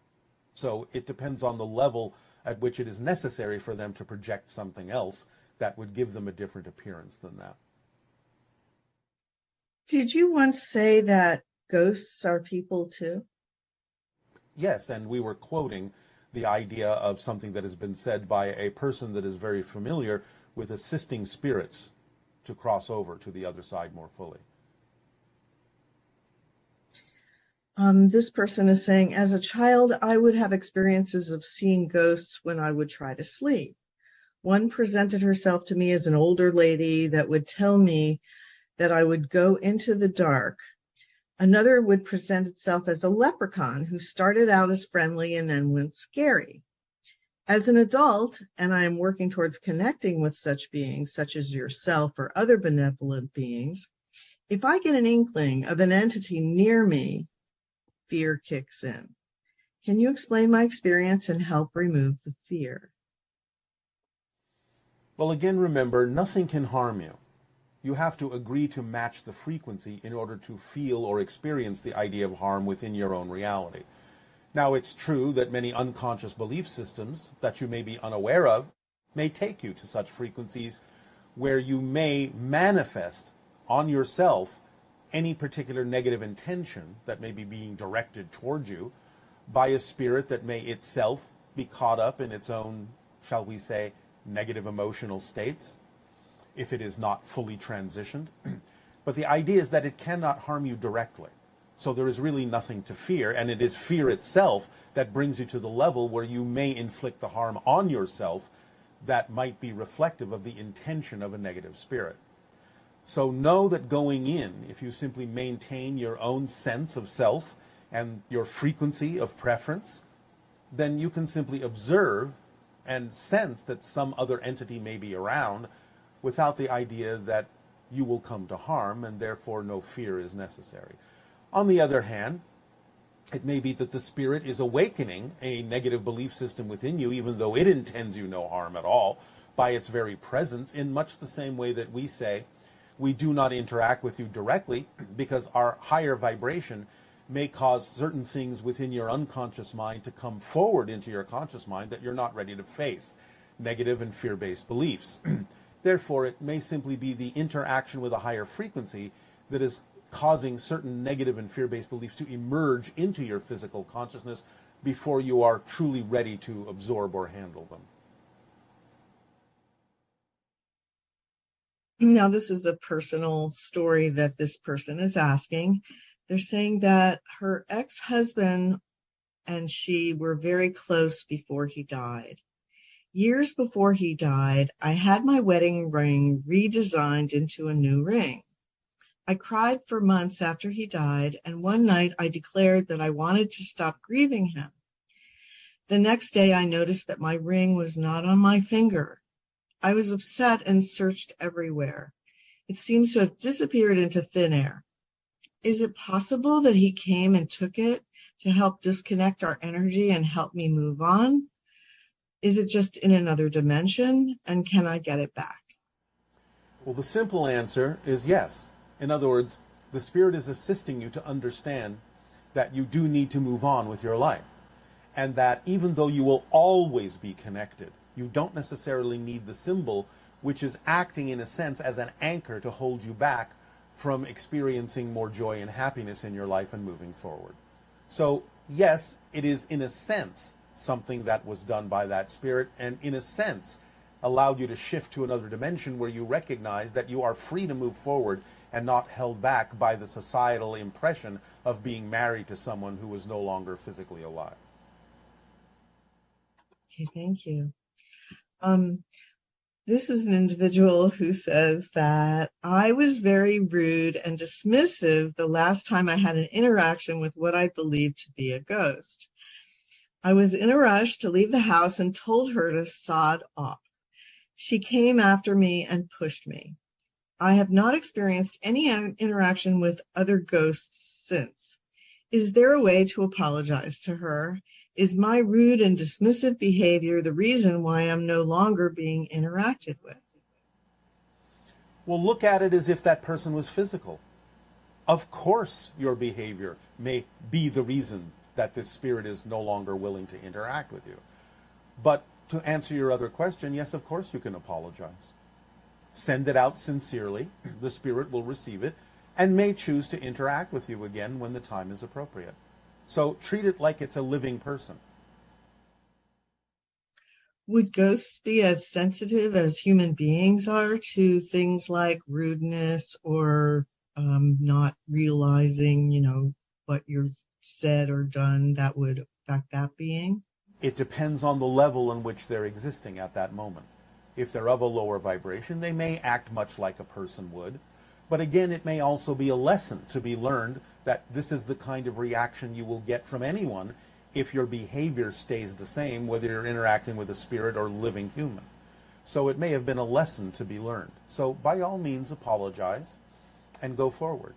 So it depends on the level at which it is necessary for them to project something else that would give them a different appearance than that. Did you once say that ghosts are people too? Yes, and we were quoting the idea of something that has been said by a person that is very familiar with assisting spirits to cross over to the other side more fully. This person is saying, as a child, I would have experiences of seeing ghosts when I would try to sleep. One presented herself to me as an older lady that would tell me that I would go into the dark. Another would present itself as a leprechaun who started out as friendly and then went scary. As an adult, and I am working towards connecting with such beings, such as yourself or other benevolent beings, if I get an inkling of an entity near me, fear kicks in. Can you explain my experience and help remove the fear? Well, again, remember, nothing can harm you. You have to agree to match the frequency in order to feel or experience the idea of harm within your own reality. Now, it's true that many unconscious belief systems that you may be unaware of may take you to such frequencies where you may manifest on yourself any particular negative intention that may be being directed towards you by a spirit that may itself be caught up in its own, shall we say, negative emotional states, if it is not fully transitioned. But the idea is that it cannot harm you directly. So there is really nothing to fear, and it is fear itself that brings you to the level where you may inflict the harm on yourself that might be reflective of the intention of a negative spirit. So know that going in, if you simply maintain your own sense of self and your frequency of preference, then you can simply observe and sense that some other entity may be around without the idea that you will come to harm, and therefore no fear is necessary. On the other hand, it may be that the spirit is awakening a negative belief system within you, even though it intends you no harm at all, by its very presence, in much the same way that we say, we do not interact with you directly because our higher vibration may cause certain things within your unconscious mind to come forward into your conscious mind that you're not ready to face, negative and fear-based beliefs. Therefore, it may simply be the interaction with a higher frequency that is causing certain negative and fear-based beliefs to emerge into your physical consciousness before you are truly ready to absorb or handle them. Now, this is a personal story that this person is asking. They're saying that her ex-husband and she were very close before he died. Years before he died, I had my wedding ring redesigned into a new ring. I cried for months after he died, and one night I declared that I wanted to stop grieving him. The next day I noticed that my ring was not on my finger. I was upset and searched everywhere. It seems to have disappeared into thin air. Is it possible that he came and took it to help disconnect our energy and help me move on? Is it just in another dimension, and can I get it back? Well, the simple answer is yes. In other words, the Spirit is assisting you to understand that you do need to move on with your life, and that even though you will always be connected, you don't necessarily need the symbol, which is acting in a sense as an anchor to hold you back from experiencing more joy and happiness in your life and moving forward. So yes, it is in a sense something that was done by that Spirit, and in a sense allowed you to shift to another dimension where you recognize that you are free to move forward and not held back by the societal impression of being married to someone who was no longer physically alive. Okay, thank you. This is an individual who says that I was very rude and dismissive the last time I had an interaction with what I believed to be a ghost. I was in a rush to leave the house and told her to sod off. She came after me and pushed me. I have not experienced any interaction with other ghosts since. Is there a way to apologize to her? Is my rude and dismissive behavior the reason why I'm no longer being interacted with? Well, look at it as if that person was physical. Of course, your behavior may be the reason that this Spirit is no longer willing to interact with you. But to answer your other question, yes, of course you can apologize. Send it out sincerely. The Spirit will receive it and may choose to interact with you again when the time is appropriate. So treat it like it's a living person. Would ghosts be as sensitive as human beings are to things like rudeness or not realizing, what you've said or done that would affect that being? It depends on the level in which they're existing at that moment. If they're of a lower vibration, they may act much like a person would. But again, it may also be a lesson to be learned that this is the kind of reaction you will get from anyone if your behavior stays the same, whether you're interacting with a spirit or living human. So it may have been a lesson to be learned. So by all means, apologize and go forward.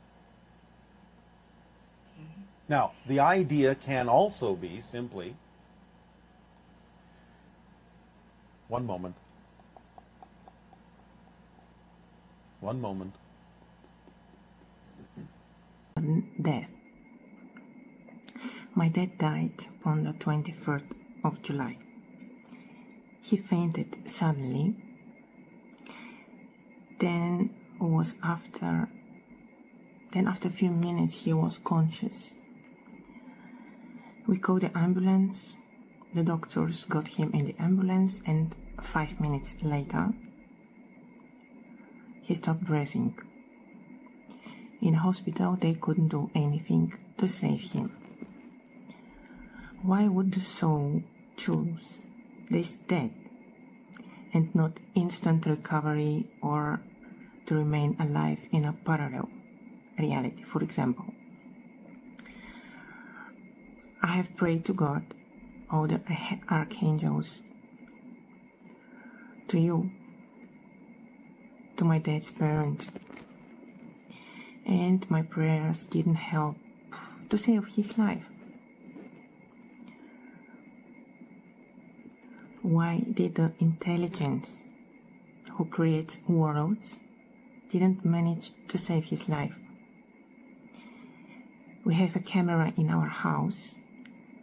Now, the idea can also be simply, one moment. Death. My dad died on the 23rd of July. He fainted suddenly. Then after a few minutes he was conscious. We called the ambulance. The doctors got him in the ambulance, and 5 minutes later he stopped breathing. In the hospital, they couldn't do anything to save him. Why would the soul choose this death and not instant recovery or to remain alive in a parallel reality, for example? I have prayed to God, all the archangels, to you, to my dad's parents, and my prayers didn't help to save his life. Why did the intelligence who creates worlds didn't manage to save his life? We have a camera in our house,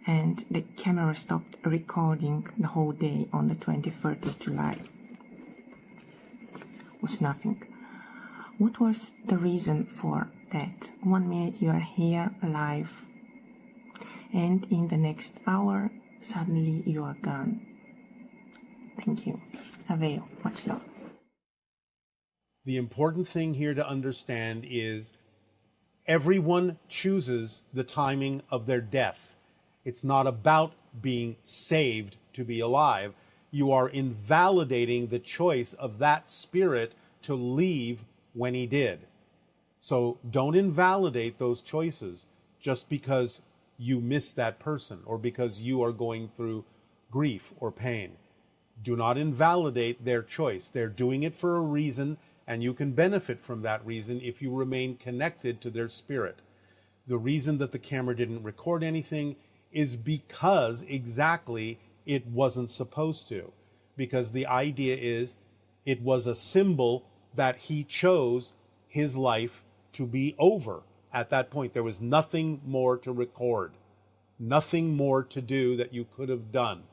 and the camera stopped recording the whole day on the 23rd of July. It was nothing. What was the reason for that? 1 minute you are here alive, and in the next hour, suddenly you are gone. Thank you. Unveil. Much love. The important thing here to understand is everyone chooses the timing of their death. It's not about being saved to be alive. you are invalidating the choice of that spirit to leave when he did. So don't invalidate those choices just because you miss that person or because you are going through grief or pain. Do not invalidate their choice. They're doing it for a reason, and you can benefit from that reason if you remain connected to their spirit. The reason that the camera didn't record anything is because exactly it wasn't supposed to. Because the idea is it was a symbol that he chose his life to be over at that point. There was nothing more to record, nothing more to do that you could have done.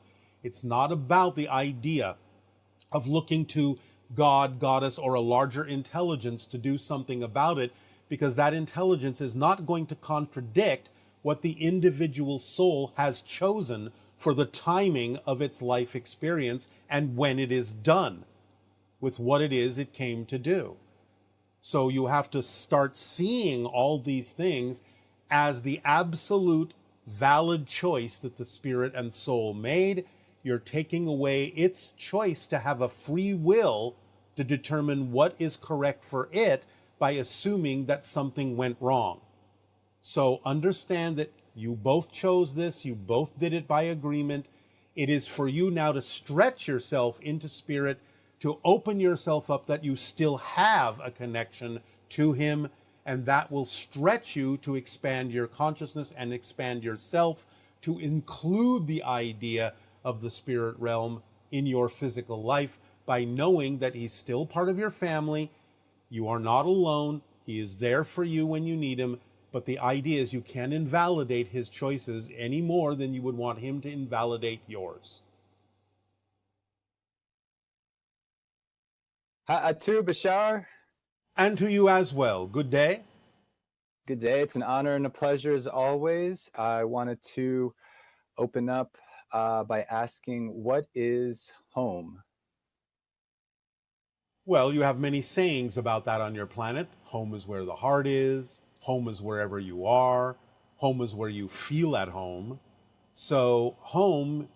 It's not about the idea of looking to God, goddess, or a larger intelligence to do something about it, because that intelligence is not going to contradict what the individual soul has chosen for the timing of its life experience and when it is done with what it is it came to do. So you have to start seeing all these things as the absolute valid choice that the spirit and soul made. You're taking away its choice to have a free will to determine what is correct for it by assuming that something went wrong. So understand that you both chose this, you both did it by agreement. It is for you now to stretch yourself into spirit, to open yourself up that you still have a connection to him, and that will stretch you to expand your consciousness and expand yourself to include the idea of the spirit realm in your physical life by knowing that he's still part of your family. You are not alone. He is there for you when you need him. But the idea is you can't invalidate his choices any more than you would want him to invalidate yours. To Bashar. And to you as well. Good day. Good day. It's an honor and a pleasure as always. I wanted to open up by asking, what is home? Well, you have many sayings about that on your planet. Home is where the heart is. Home is wherever you are. Home is where you feel at home. So home,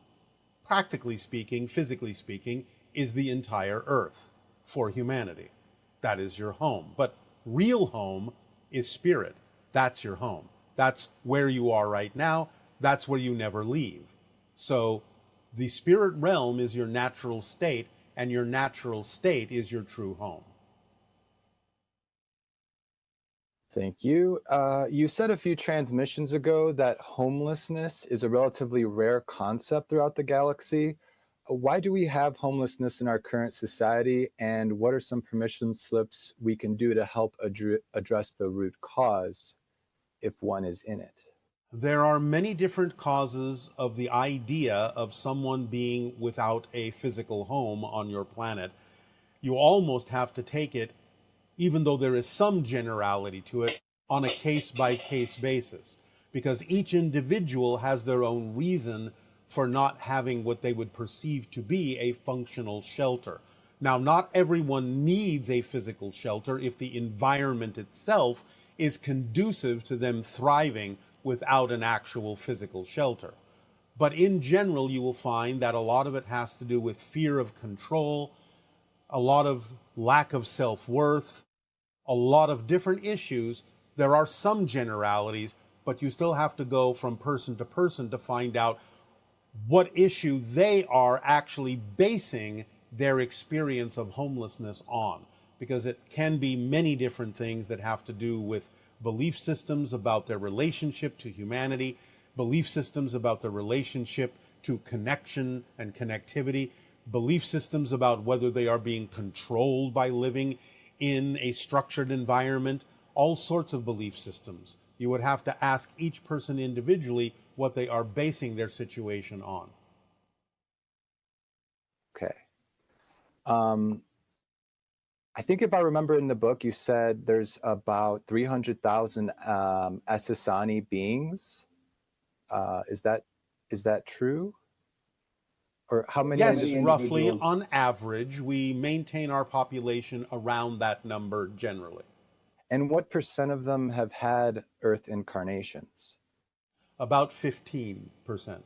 practically speaking, physically speaking, is the entire earth for humanity. That is your home. But real home is spirit. That's your home. That's where you are right now. That's where you never leave. So the spirit realm is your natural state, and your natural state is your true home. Thank you. You said a few transmissions ago that homelessness is a relatively rare concept throughout the galaxy. Why do we have homelessness in our current society, and what are some permission slips we can do to help address the root cause if one is in it? There are many different causes of the idea of someone being without a physical home on your planet. You almost have to take it, even though there is some generality to it, on a case-by-case basis, because each individual has their own reason for not having what they would perceive to be a functional shelter. Now, not everyone needs a physical shelter if the environment itself is conducive to them thriving without an actual physical shelter. But in general, you will find that a lot of it has to do with fear of control, a lot of lack of self-worth, a lot of different issues. There are some generalities, but you still have to go from person to person to find out what issue they are actually basing their experience of homelessness on, because it can be many different things that have to do with belief systems about their relationship to humanity, belief systems about their relationship to connection and connectivity, belief systems about whether they are being controlled by living in a structured environment, all sorts of belief systems. You would have to ask each person individually what they are basing their situation on. Okay. I think if I remember in the book, you said there's about 300,000 Ascension beings. Is that true? Or how many? Yes, roughly on average, we maintain our population around that number generally. And what % of them have had Earth incarnations? About 15%.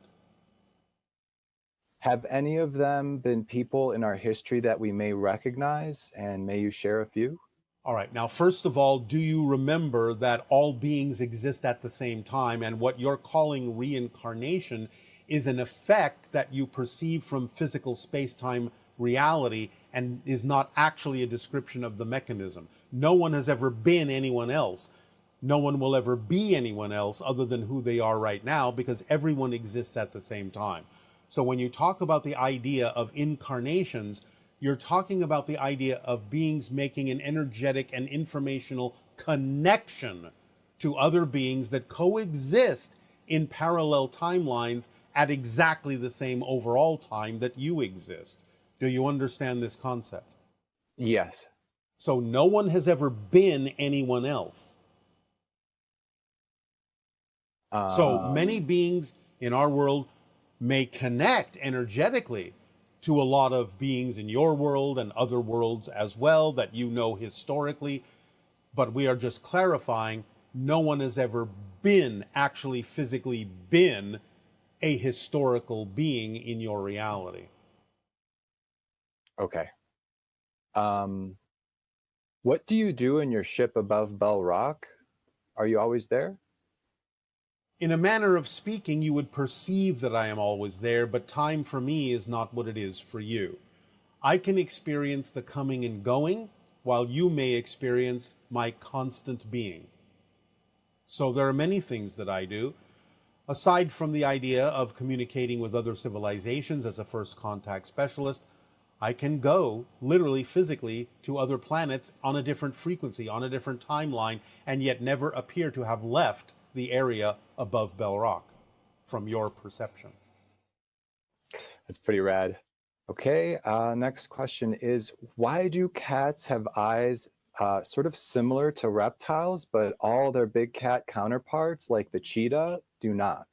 Have any of them been people in our history that we may recognize, and may you share a few? All right. Now, first of all, do you remember that all beings exist at the same time, and what you're calling reincarnation is an effect that you perceive from physical space-time reality and is not actually a description of the mechanism. No one has ever been anyone else. No one will ever be anyone else other than who they are right now, because everyone exists at the same time. So when you talk about the idea of incarnations, you're talking about the idea of beings making an energetic and informational connection to other beings that coexist in parallel timelines at exactly the same overall time that you exist. Do you understand this concept? Yes. So no one has ever been anyone else. So many beings in our world may connect energetically to a lot of beings in your world and other worlds as well that you know historically, but we are just clarifying no one has ever been, actually physically been, a historical being in your reality. Okay. What do you do in your ship above Bell Rock? Are you always there? In a manner of speaking, you would perceive that I am always there, but time for me is not what it is for you. I can experience the coming and going, while you may experience my constant being. So there are many things that I do. Aside from the idea of communicating with other civilizations as a first contact specialist, I can go, literally, physically, to other planets on a different frequency, on a different timeline, and yet never appear to have left the area above Bell Rock from your perception. That's pretty rad. Okay, next question is, why do cats have eyes sort of similar to reptiles, but all their big cat counterparts, like the cheetah, do not?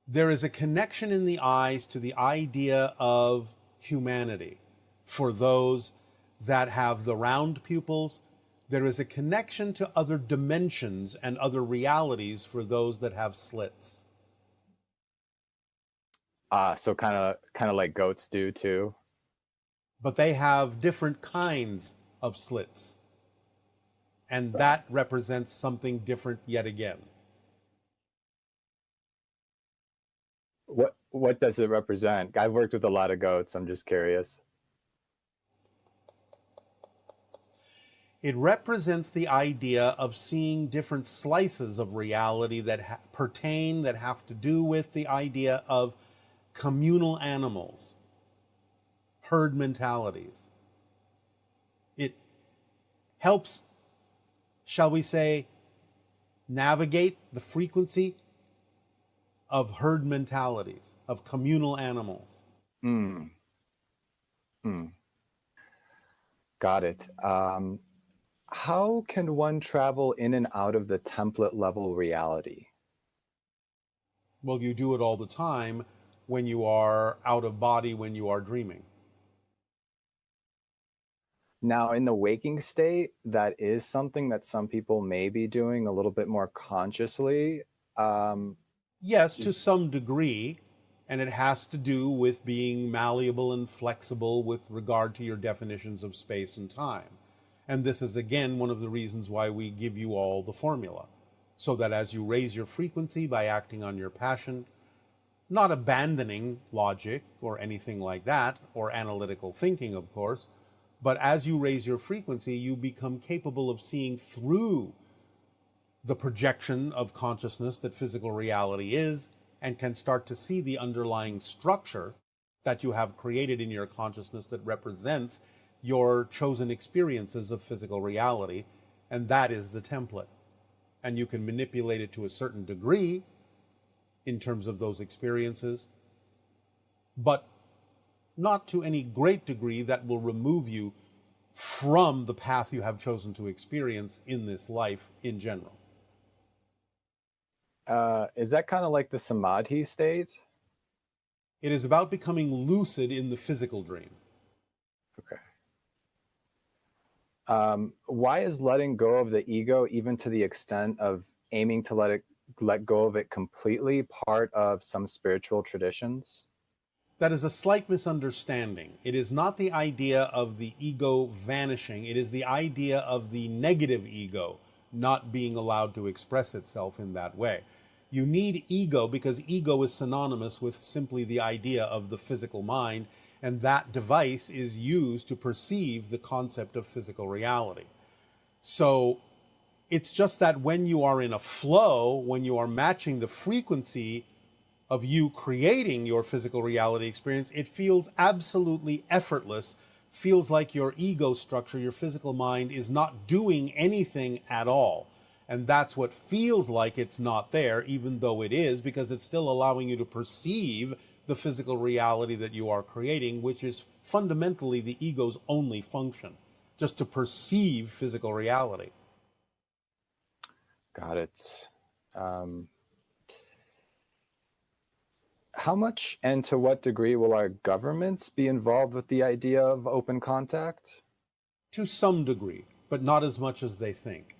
There is a connection in the eyes to the idea of humanity. For those that have the round pupils, there is a connection to other dimensions and other realities for those that have slits. So kind of like goats do too. But they have different kinds of slits. And that represents something different yet again. What does it represent? I've worked with a lot of goats. I'm just curious. It represents the idea of seeing different slices of reality that that have to do with the idea of communal animals, herd mentalities. It helps, shall we say, navigate the frequency of herd mentalities, of communal animals. Got it. How can one travel in and out of the template level reality? Well, you do it all the time when you are out of body, when you are dreaming. Now, in the waking state, that is something that some people may be doing a little bit more consciously. Yes, to some degree, and it has to do with being malleable and flexible with regard to your definitions of space and time. And this is, again, one of the reasons why we give you all the formula, so that as you raise your frequency by acting on your passion, not abandoning logic or anything like that, or analytical thinking, of course, but as you raise your frequency, you become capable of seeing through the projection of consciousness that physical reality is, and can start to see the underlying structure that you have created in your consciousness that represents your chosen experiences of physical reality, and that is the template. And you can manipulate it to a certain degree in terms of those experiences, but not to any great degree that will remove you from the path you have chosen to experience in this life in general. Is that kind of like the samadhi state? It is about becoming lucid in the physical dream. Okay. Why is letting go of the ego, even to the extent of aiming to let it let go of it completely part of some spiritual traditions? That is a slight misunderstanding. It is not the idea of the ego vanishing. It is the idea of the negative ego not being allowed to express itself in that way. You need ego because ego is synonymous with simply the idea of the physical mind, and that device is used to perceive the concept of physical reality. So it's just that when you are in a flow, when you are matching the frequency of you creating your physical reality experience, it feels absolutely effortless, feels like your ego structure, your physical mind, is not doing anything at all. And that's what feels like it's not there, even though it is, because it's still allowing you to perceive the physical reality that you are creating, which is fundamentally the ego's only function, just to perceive physical reality. Got it. How much and to what degree will our governments be involved with the idea of open contact? To some degree, but not as much as they think.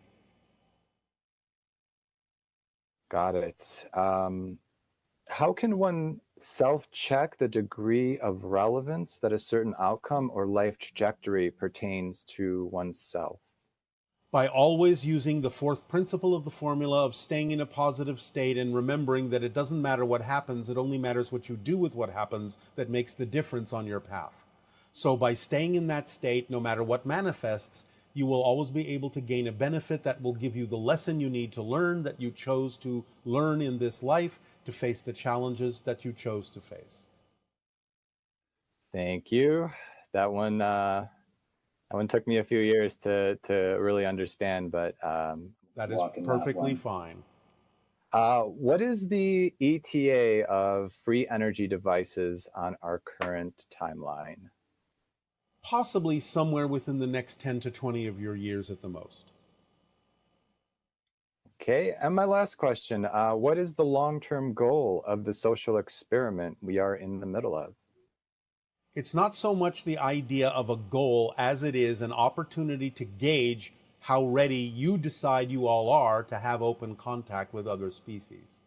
Got it. How can one self-check the degree of relevance that a certain outcome or life trajectory pertains to oneself? By always using the fourth principle of the formula of staying in a positive state and remembering that it doesn't matter what happens, it only matters what you do with what happens that makes the difference on your path. So by staying in that state, no matter what manifests, you will always be able to gain a benefit that will give you the lesson you need to learn, that you chose to learn in this life, to face the challenges that you chose to face. Thank you. That one took me a few years to really understand, but that is perfectly fine. What is the ETA of free energy devices on our current timeline? Possibly somewhere within the next 10 to 20 of your years at the most. Okay, and my last question, what is the long-term goal of the social experiment we are in the middle of? It's not so much the idea of a goal as it is an opportunity to gauge how ready you decide you all are to have open contact with other species.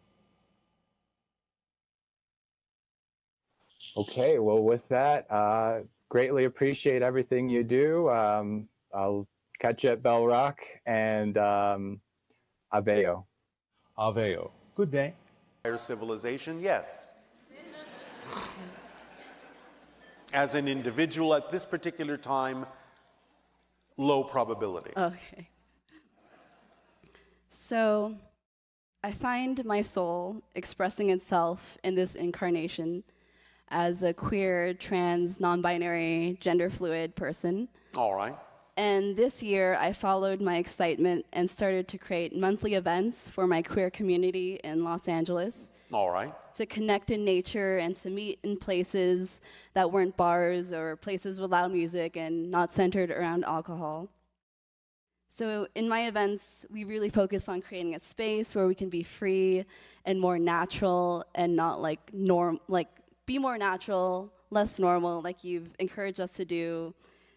Okay, well, with that, greatly appreciate everything you do. I'll catch you at Bell Rock, and Aveo. Aveo. Good day. Higher civilization, yes. As an individual at this particular time, low probability. Okay. So I find my soul expressing itself in this incarnation as a queer, trans, non-binary, gender fluid person. All right. And this year I followed my excitement and started to create monthly events for my queer community in Los Angeles. All right. To connect in nature and to meet in places that weren't bars or places with loud music and not centered around alcohol. So in my events, we really focus on creating a space where we can be free and more natural and not be more natural, less normal, like you've encouraged us to do.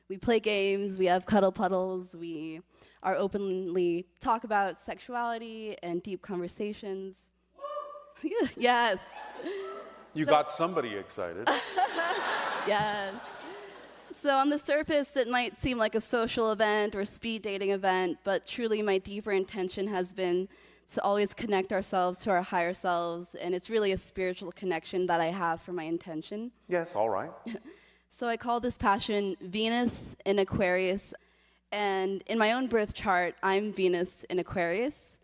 We play games, we have cuddle puddles, we are openly talk about sexuality and deep conversations. Yes. You got somebody excited. Yes. So on the surface, it might seem like a social event or speed dating event, but truly my deeper intention has been to always connect ourselves to our higher selves, and it's really a spiritual connection that I have for my intention. Yes, all right. So I call this passion Venus in Aquarius, and in my own birth chart, I'm Venus in Aquarius,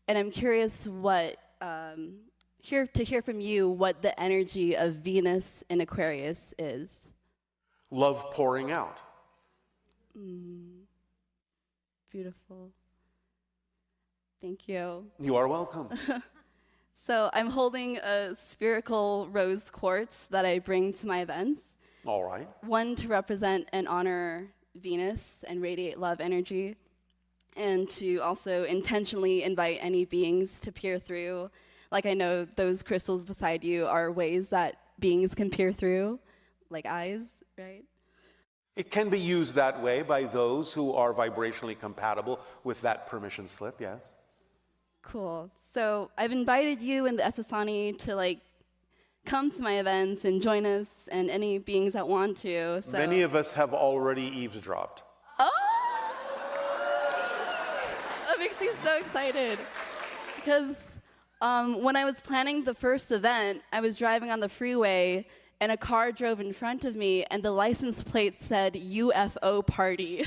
and I'm curious to hear from you what the energy of Venus in Aquarius is. Love pouring out. Beautiful. Thank you. You are welcome. So I'm holding a spherical rose quartz that I bring to my events. All right. One to represent and honor Venus and radiate love energy, and to also intentionally invite any beings to peer through. Like I know those crystals beside you are ways that beings can peer through, like eyes, right? It can be used that way by those who are vibrationally compatible with that permission slip, yes. Cool. So I've invited you and the Ascension to like come to my events and join us and any beings that want to. So. Many of us have already eavesdropped. Oh! That makes me so excited. Because when I was planning the first event, I was driving on the freeway and a car drove in front of me and the license plate said UFO party.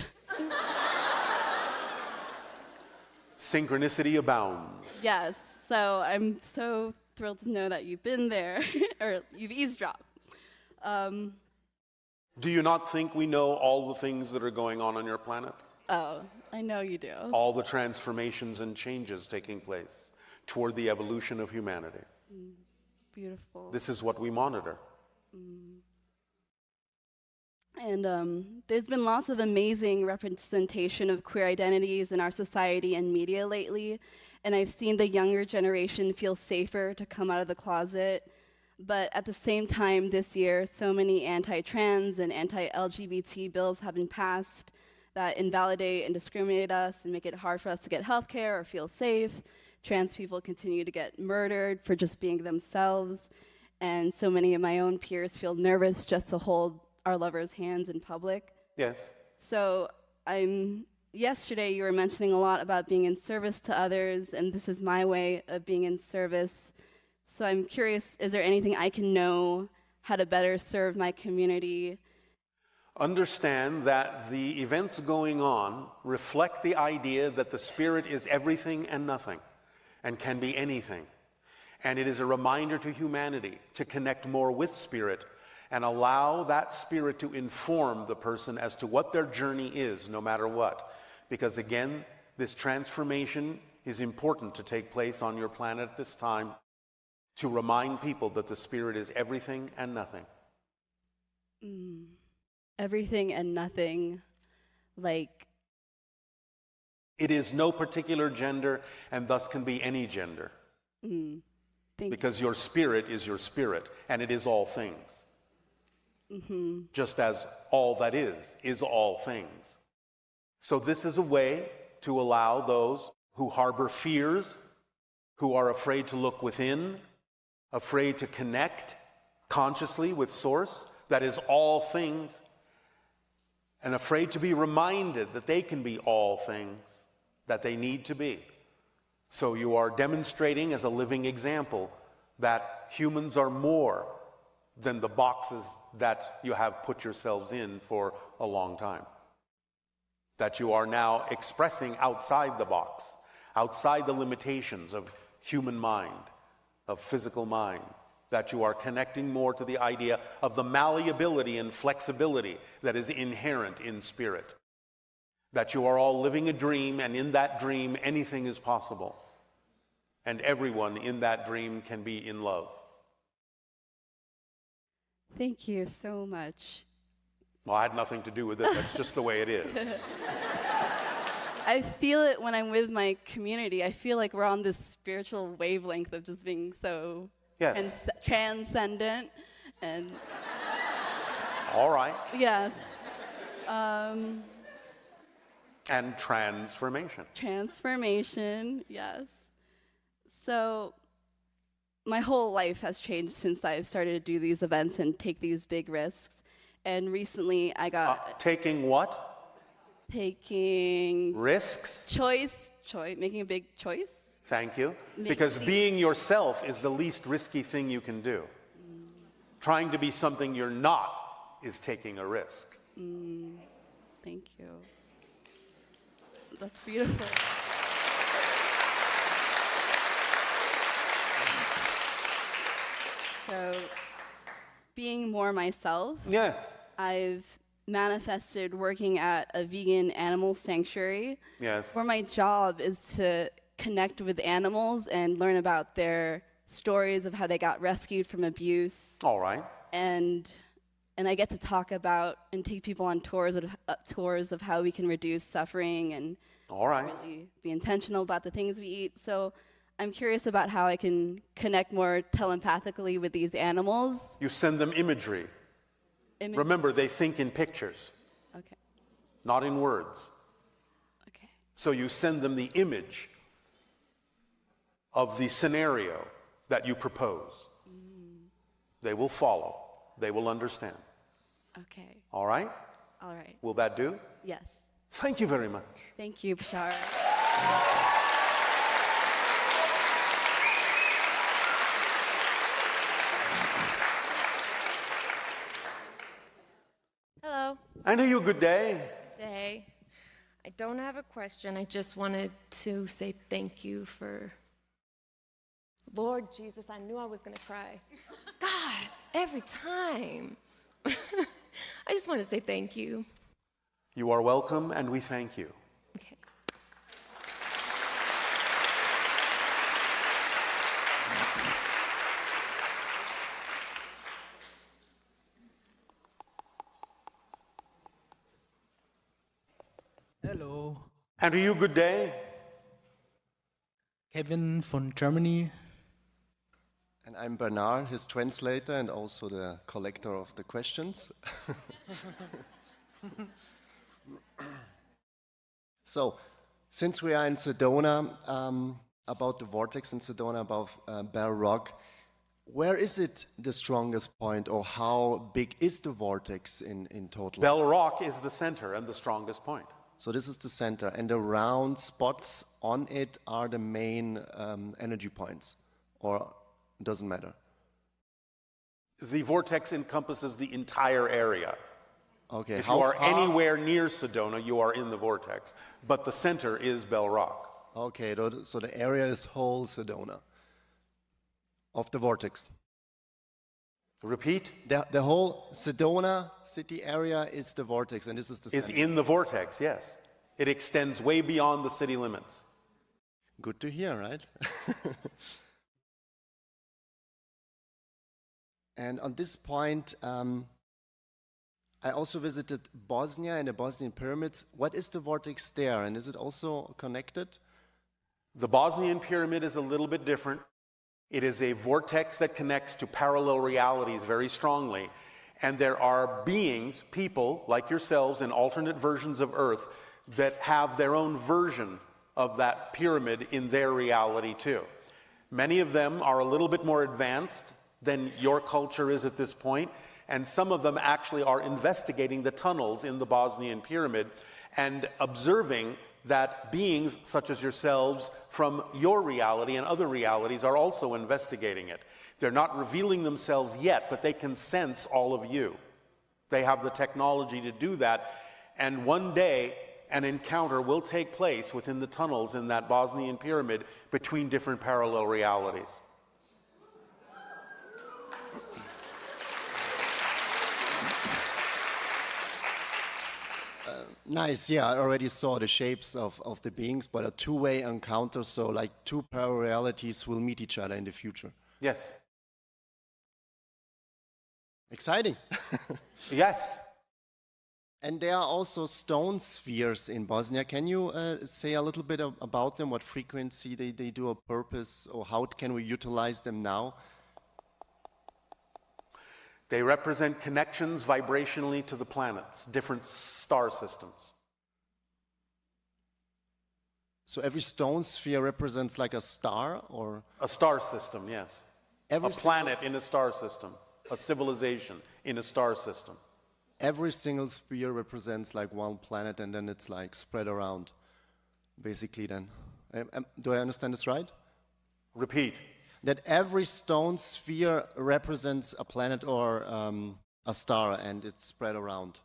Synchronicity abounds. Yes, so I'm so thrilled to know that you've been there, or you've eavesdropped. Do you not think we know all the things that are going on your planet? Oh, I know you do. All the transformations and changes taking place toward the evolution of humanity. Beautiful. This is what we monitor. And there's been lots of amazing representation of queer identities in our society and media lately, and I've seen the younger generation feel safer to come out of the closet. But at the same time this year, so many anti-trans and anti-LGBT bills have been passed that invalidate and discriminate us and make it hard for us to get healthcare or feel safe. Trans people continue to get murdered for just being themselves, and so many of my own peers feel nervous just to hold our lovers' hands in public. Yes. So yesterday you were mentioning a lot about being in service to others, and this is my way of being in service. So I'm curious, is there anything I can know how to better serve my community? Understand that the events going on reflect the idea that the Spirit is everything and nothing, and can be anything. And it is a reminder to humanity to connect more with Spirit and allow that Spirit to inform the person as to what their journey is, no matter what. Because again, this transformation is important to take place on your planet at this time, to remind people that the Spirit is everything and nothing. Everything and nothing, like... It is no particular gender, and thus can be any gender. Because your spirit is your spirit, and it is all things. Just as all that is all things. So this is a way to allow those who harbor fears, who are afraid to look within, afraid to connect consciously with Source, that is all things, and afraid to be reminded that they can be all things that they need to be. So you are demonstrating as a living example that humans are more than the boxes that you have put yourselves in for a long time. That you are now expressing outside the box, outside the limitations of human mind, of physical mind, that you are connecting more to the idea of the malleability and flexibility that is inherent in spirit. That you are all living a dream, and in that dream anything is possible. And everyone in that dream can be in love. Thank you so much. Well, I had nothing to do with it. That's just the way it is. I feel it when I'm with my community. I feel like we're on this spiritual wavelength of just being so transcendent. And all right. Yes. And transformation. Transformation, yes. So my whole life has changed since I've started to do these events and take these big risks. And recently I got... taking what? Taking... Risks? Making a big choice. Thank you. Because being yourself is the least risky thing you can do. Trying to be something you're not is taking a risk. Thank you. That's beautiful. So, being more myself. Yes. I've manifested working at a vegan animal sanctuary. Yes. Where my job is to connect with animals and learn about their stories of how they got rescued from abuse. All right. And I get to talk about and take people on tours of how we can reduce suffering and really be intentional about the things we eat. So I'm curious about how I can connect more telepathically with these animals. You send them imagery. Remember, they think in pictures. Okay. Not in words. Okay. So you send them the image of the scenario that you propose. They will follow. They will understand. Okay. All right? All right. Will that do? Yes. Thank you very much. Thank you, Bashar. Hello. And are you a good day? Day. I don't have a question. I just wanted to say thank you for... Lord Jesus, I knew I was going to cry. God, every time. I just want to say thank you. You are welcome, and we thank you. Okay. Hello, And are you a good day? Kevin from Germany. And I'm Bernard, his translator and also the collector of the questions. So, since we are in Sedona, about the vortex in Sedona, above Bell Rock, where is it the strongest point, or how big is the vortex in total? Bell Rock is the center and the strongest point. So this is the center, and the round spots on it are the main energy points, or it doesn't matter? The vortex encompasses the entire area. Okay. If you are anywhere near Sedona, you are in the vortex, but the center is Bell Rock. Okay, so the area is whole Sedona of the vortex. Repeat? The whole Sedona city area is the vortex, and this is the Is center. in the vortex, yes. It extends way beyond the city limits. Good to hear, right? And on this point, I also visited Bosnia and the Bosnian pyramids. What is the vortex there, and is it also connected? The Bosnian pyramid is a little bit different. It is a vortex that connects to parallel realities very strongly. And there are beings, people like yourselves in alternate versions of Earth that have their own version of that pyramid in their reality too. Many of them are a little bit more advanced than your culture is at this point, and some of them actually are investigating the tunnels in the Bosnian pyramid and observing that beings such as yourselves from your reality and other realities are also investigating it. They're not revealing themselves yet, but they can sense all of you. They have the technology to do that, and one day an encounter will take place within the tunnels in that Bosnian pyramid between different parallel realities. Nice, yeah, I already saw the shapes of the beings, but a two-way encounter, so like two parallel realities will meet each other in the future. Yes. Exciting. Yes. And there are also stone spheres in Bosnia. Can you say a little bit about them, what frequency they do, a purpose, or how can we utilize them now? They represent connections vibrationally to the planets, different star systems. So every stone sphere represents like a star, or? A star system, yes. A planet in a star system, a civilization in a star system. Every single sphere represents like one planet, and then it's like spread around, basically then. Do I understand this right? Repeat. That every stone sphere represents a planet or a star, and it's spread around.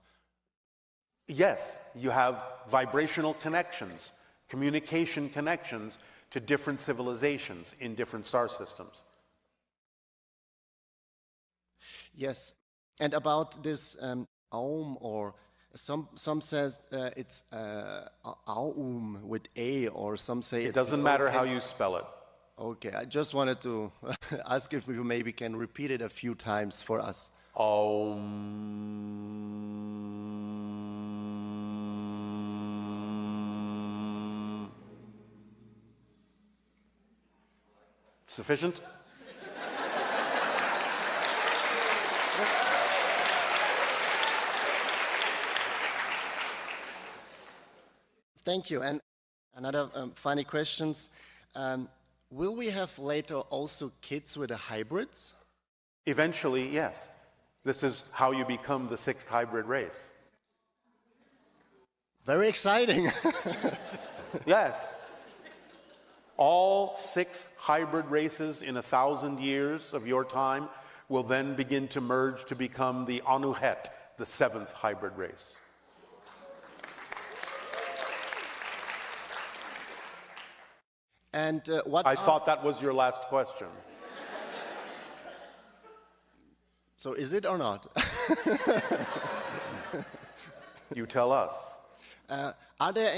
Yes, you have vibrational connections, communication connections to different civilizations in different star systems. Yes, and about this Aum, or some says it's Aum with A, or some say it doesn't matter how you spell it. Okay, I just wanted to ask if we maybe can repeat it a few times for us. Sufficient? Thank you. And another funny questions. will we have later also kids with the hybrids? Eventually, yes. This is how you become the 6th hybrid race. Very exciting. Yes. All 6 hybrid races in 1,000 years of your time will then begin to merge to become the Anuhet, the 7th hybrid race. And I thought that was your last question. So is it or not? You tell us. Are there any